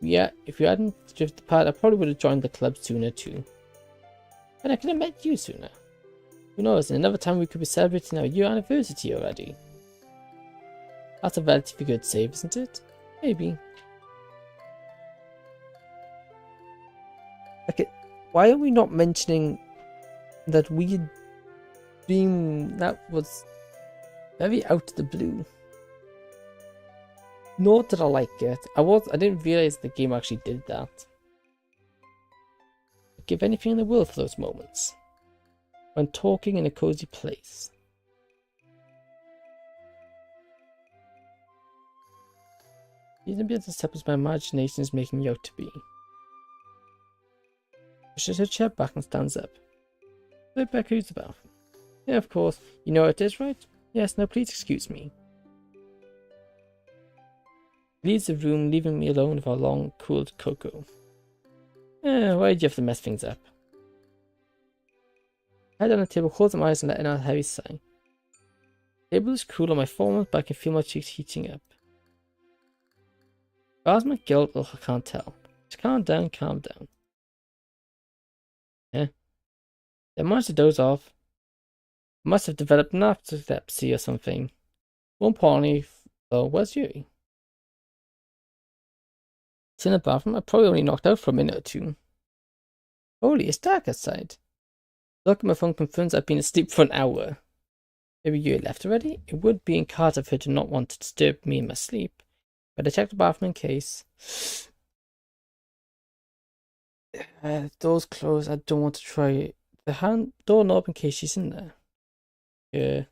Yeah, if you hadn't drifted apart, I probably would have joined the club sooner too. And I could have met you sooner. Who knows, in another time we could be celebrating our year anniversary already. That's a relatively good save, isn't it? Maybe. Okay, why are we not mentioning that weird dream that was very out of the blue? Not that I like it. I didn't realize the game actually did that. I'd give anything in the world for those moments. When talking in a cozy place. You didn't be as accepted as my imagination is making you out to be. Pushes her chair back and stands up. Rebecca, use the bathroom. Yeah, of course. You know what it is, right? Yes, now please excuse me. Leaves the room, leaving me alone with our long, cooled cocoa. Why'd you have to mess things up? Head on the table, close my eyes and let out a heavy sigh. The table is cool on my forearm, but I can feel my cheeks heating up. How's my guilt? Oh, I can't tell. Just calm down, calm down. They managed to doze off. I must have developed narcolepsy or something. More importantly, though, where's Yuri? It's in the bathroom. I probably only knocked out for a minute or two. Holy, it's dark outside. Look at my phone confirms I've been asleep for an hour. Maybe Yuri left already? It would be incarnate of her to not want to disturb me in my sleep, but I checked the bathroom in case. Door's closed. I don't want to try it. The hand doorknob in case she's in there. Yeah.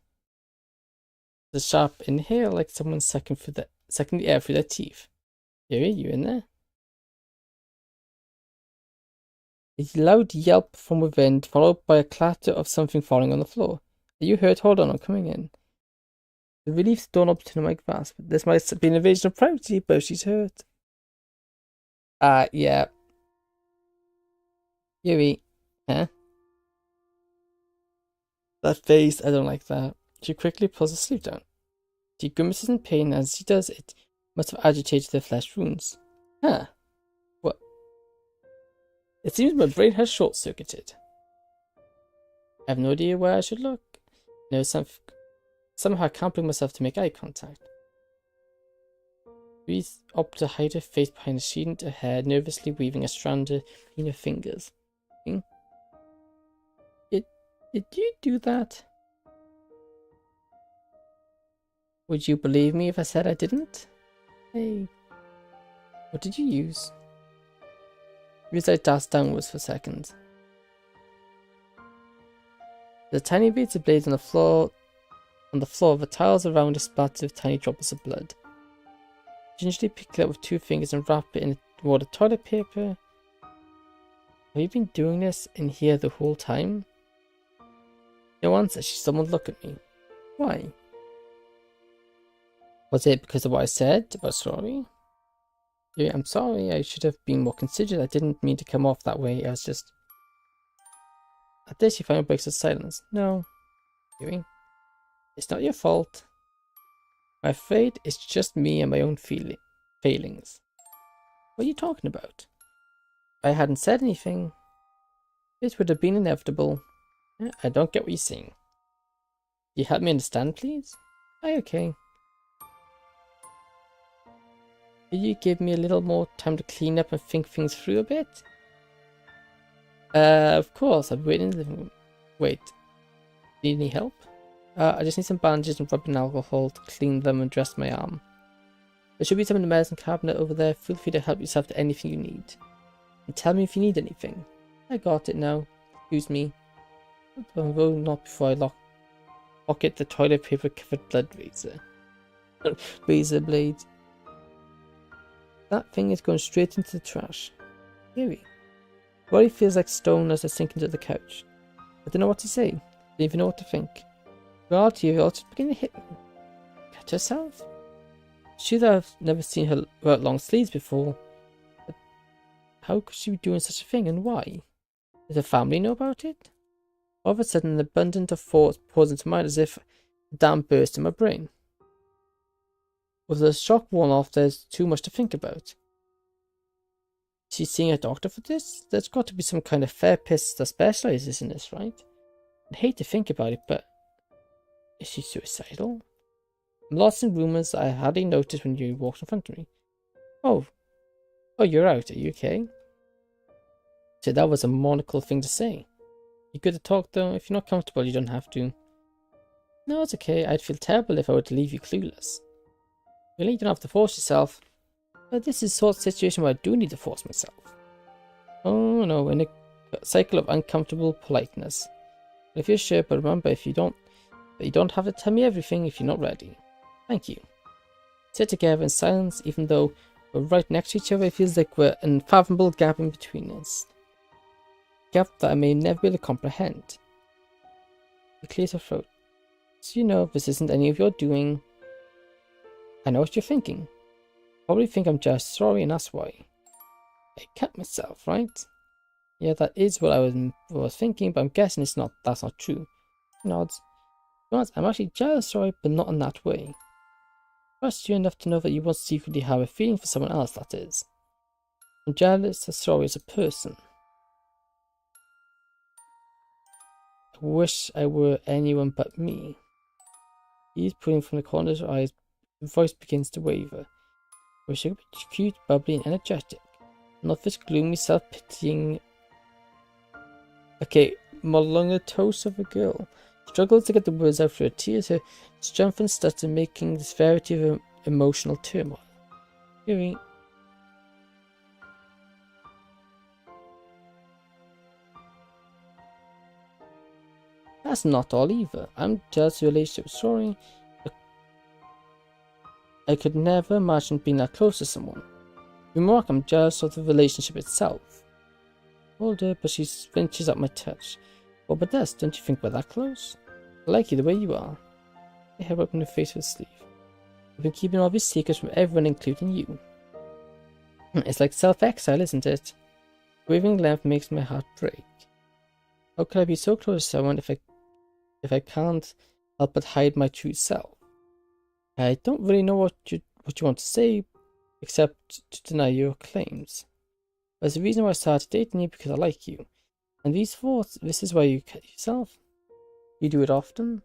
The sharp inhale like someone's sucking the air through their teeth. Yuri, you in there? A loud yelp from within, followed by a clatter of something falling on the floor. Are you hurt? Hold on, I'm coming in. The relief doorknob to my grasp. This might be an invasion of privacy, but she's hurt. Yeah. Yuri. Huh? That face, I don't like that. She quickly pulls her sleeve down. She grimaces in pain, and as she does, it must have agitated her flesh wounds. Huh. What? It seems my brain has short-circuited. I have no idea where I should look. No, somehow I can't bring myself to make eye contact. Breathe up to hide her face behind a sheet into her hair, nervously weaving a strand between her fingers. Did you do that? Would you believe me if I said I didn't? Hey. What did you use? His eye danced downwards for seconds. The tiny beads of blades on the floor the tiles around are splattered with tiny droplets of blood. Gingerly pick it up with two fingers and wrap it in a wad of toilet paper. Have you been doing this in here the whole time? No answer. She stumbled look at me. Why? Was it because of what I said about sorry? Yeah, I'm sorry. I should have been more considerate. I didn't mean to come off that way. I was just... At this, she finally breaks the silence. No. Yuri, it's not your fault. I'm afraid it's just me and my own failings. What are you talking about? If I hadn't said anything... This would have been inevitable. I don't get what you're saying. Can you help me understand, please? Aye, okay. Will you give me a little more time to clean up and think things through a bit? Of course, I'll be waiting in the living room. Wait, need any help? I just need some bandages and rubbing alcohol to clean them and dress my arm. There should be some in the medicine cabinet over there. Feel free to help yourself to anything you need. And tell me if you need anything. I got it now. Excuse me. Although not before I pocket the toilet paper covered blood razor. Razor blade. That thing is going straight into the trash. Yuri. Body feels like stone as I sink into the couch. I don't know what to say. Don't even know what to think. Reality of it all just beginning to hit me. Cut herself? She that I've never seen her wear long sleeves before. But how could she be doing such a thing, and why? Does her family know about it? All of a sudden, an abundance of thoughts pours into mind as if a dam burst in my brain. With the shock worn off, there's too much to think about. Is she seeing a doctor for this? There's got to be some kind of therapist that specializes in this, right? I'd hate to think about it, but is she suicidal? I'm lost in rumors I hardly noticed when you walked in front of me. Oh, you're out. Are you okay? So that was a monocle thing to say. You good to talk though? If you're not comfortable, you don't have to. No, it's okay. I'd feel terrible if I were to leave you clueless. Really, you don't have to force yourself. But this is the sort of situation where I do need to force myself. Oh no, in a cycle of uncomfortable politeness. But if you're sure, but remember, you don't have to tell me everything if you're not ready. Thank you. Sit together in silence, even though we're right next to each other. It feels like we're an unfathomable gap in between us. A gap that I may never be able to comprehend. He clears her throat. So you know, this isn't any of your doing. I know what you're thinking. Probably think I'm just sorry, and that's why. I cut myself, right? Yeah, that is what I was thinking, but I'm guessing that's not true. Nods. I'm actually jealous, sorry, but not in that way. Trust you enough to know that you won't secretly have a feeling for someone else, that is. I'm jealous of sorry as a person. I wish I were anyone but me. He's pulling from the corners of her eyes. His voice begins to waver. Wish I could be cute, bubbly, and energetic. Not this gloomy, self-pitying... Okay, monotonous of a girl. Struggles to get the words out through her tears, her strength and stutter making this variety of emotional turmoil. Yuri. That's not all either. I'm jealous of your relationship. Sorry. I could never imagine being that close to someone. Remark, I'm jealous of the relationship itself. Older, but she flinches at my touch. Oh, but that's, don't you think we're that close? I like you the way you are. I have opened her face with a sleeve. I've been keeping all these secrets from everyone, including you. It's like self-exile, isn't it? Waving length makes my heart break. How could I be so close to someone if I can't help but hide my true self? I don't really know what you want to say, except to deny your claims. There's a reason why I started dating you, because I like you. And these thoughts, this is why you cut yourself. You do it often.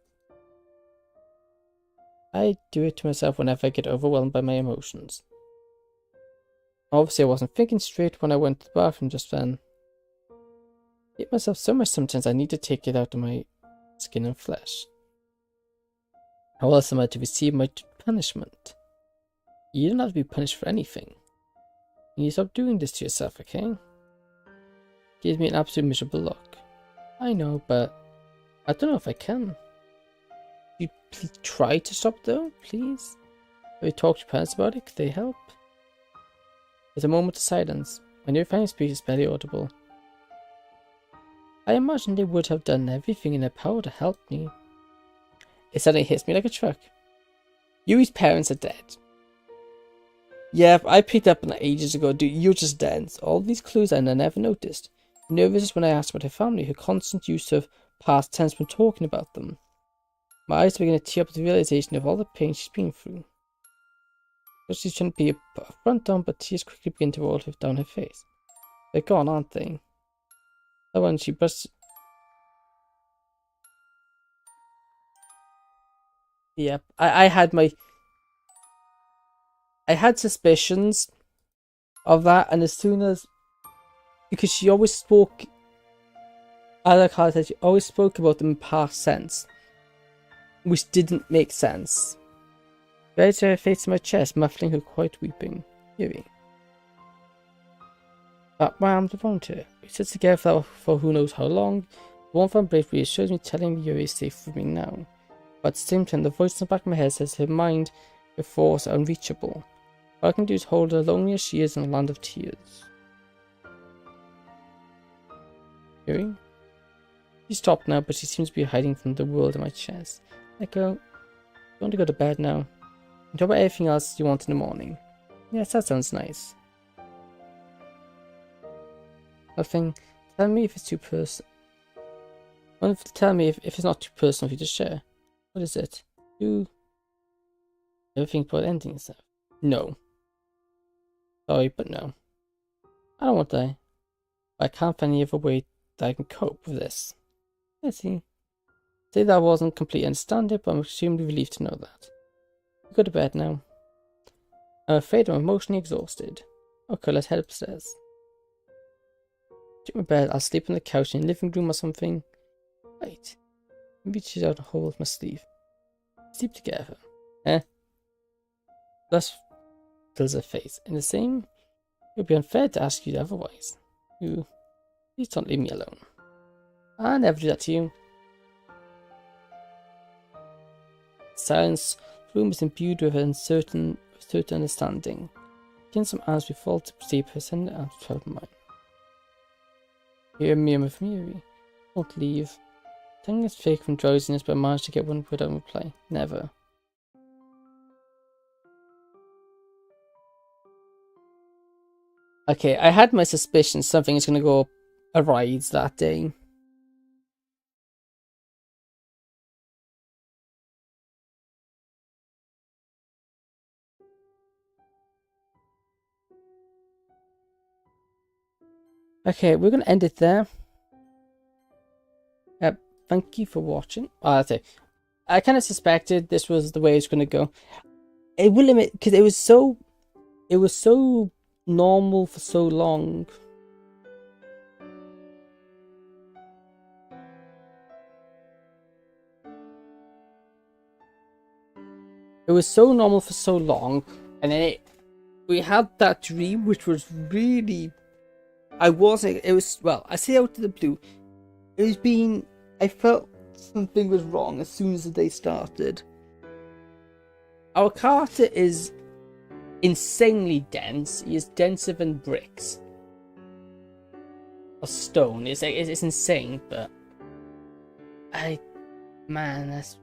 I do it to myself whenever I get overwhelmed by my emotions. Obviously, I wasn't thinking straight when I went to the bathroom just then. I hate myself so much sometimes I need to take it out of my skin and flesh. How else am I to receive my punishment? You don't have to be punished for anything. You need to stop doing this to yourself, okay? Gives me an absolute miserable look. I know, but I don't know if I can. You please try to stop though, please? Have you talked to your parents about it? Could they help? There's a moment of silence. My new final speech is barely audible. I imagine they would have done everything in their power to help me. It suddenly hits me like a truck. Yuri's parents are dead. Yeah, I picked up on that ages ago. Dude, you're just dense. All these clues and I never noticed. Nervous is when I asked about her family, her constant use of past tense when talking about them. My eyes begin to tear up with the realization of all the pain she's been through. She's trying to be a front on, but tears quickly begin to roll down her face. They're gone, aren't they? That one she busts. Yep, I had suspicions of that, and as soon as, because she always spoke, I like how she always spoke about them in past tense, which didn't make sense. Buried her face in my chest, muffling her quiet weeping. Yuri. Wrapped my arms around her. We sit together for who knows how long. The warmth and bravery reassures me, telling me Yuri is safe with me now. But at the same time, the voice in the back of my head says her mind before is unreachable. All I can do is hold her lonely as she is in a land of tears. Yuri? She stopped now, but she seems to be hiding from the world in my chest. Let go. You want to go to bed now? Enjoy about everything else you want in the morning. Yes, that sounds nice. Nothing. Tell me if it's too personal. Tell me if it's not too personal for you to share. What is it? You ever think about ending yourself? No. Sorry, but no. I don't want to die. But I can't find any other way that I can cope with this. I see. Say that I wasn't completely understanding, but I'm extremely relieved to know that. Go to bed now. I'm afraid I'm emotionally exhausted. Okay, let's head upstairs. Take my bed, I'll sleep on the couch in the living room or something. Wait. Reaches out and holds my sleeve. Sleep together. Eh? Thus fills her face. In the same, it would be unfair to ask you otherwise. You, please don't leave me alone. I'll never do that to you. Silence. The room is imbued with certain understanding. Again, some arms we fall to perceive her send arms to help mine. Hear me with Yuri. Don't leave. Tongue is fake from drowsiness, but I managed to get one word out of reply. Never. Okay, I had my suspicions something is going to go awry that day. Okay, we're going to end it there. Thank you for watching. That's it. I kind of suspected this was the way it's going to go. It will limit because it was so normal for so long. It was so normal for so long, and then we had that dream, which was really. I say out of the blue. It was being. I felt something was wrong as soon as the day started. Our character is insanely dense. He is denser than bricks or stone. It's insane, but man, that's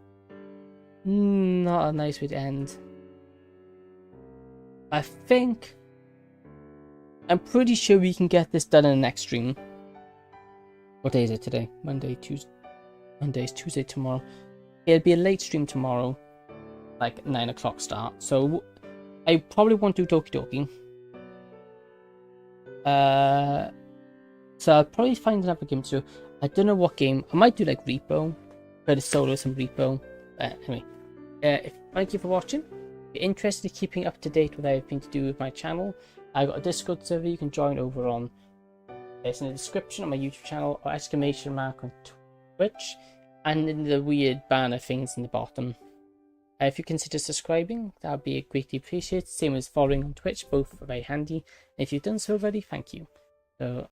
not a nice way to end. I'm pretty sure we can get this done in the next stream. What day is it today? Monday, Tuesday. Monday's Tuesday tomorrow. It'll be a late stream tomorrow, like 9 o'clock start. So I probably won't do Doki Doki. So I'll probably find another game to do. I don't know what game. I might do like Repo, but it's solo some Repo. Anyway, thank you for watching. If you're interested in keeping up to date with everything to do with my channel, I got a Discord server you can join over on. It's in the description on my YouTube channel or exclamation mark on Twitch, and in the weird banner things in the bottom. If you consider subscribing, that would be greatly appreciated. Same as following on Twitch, both are very handy. And if you've done so already, thank you. So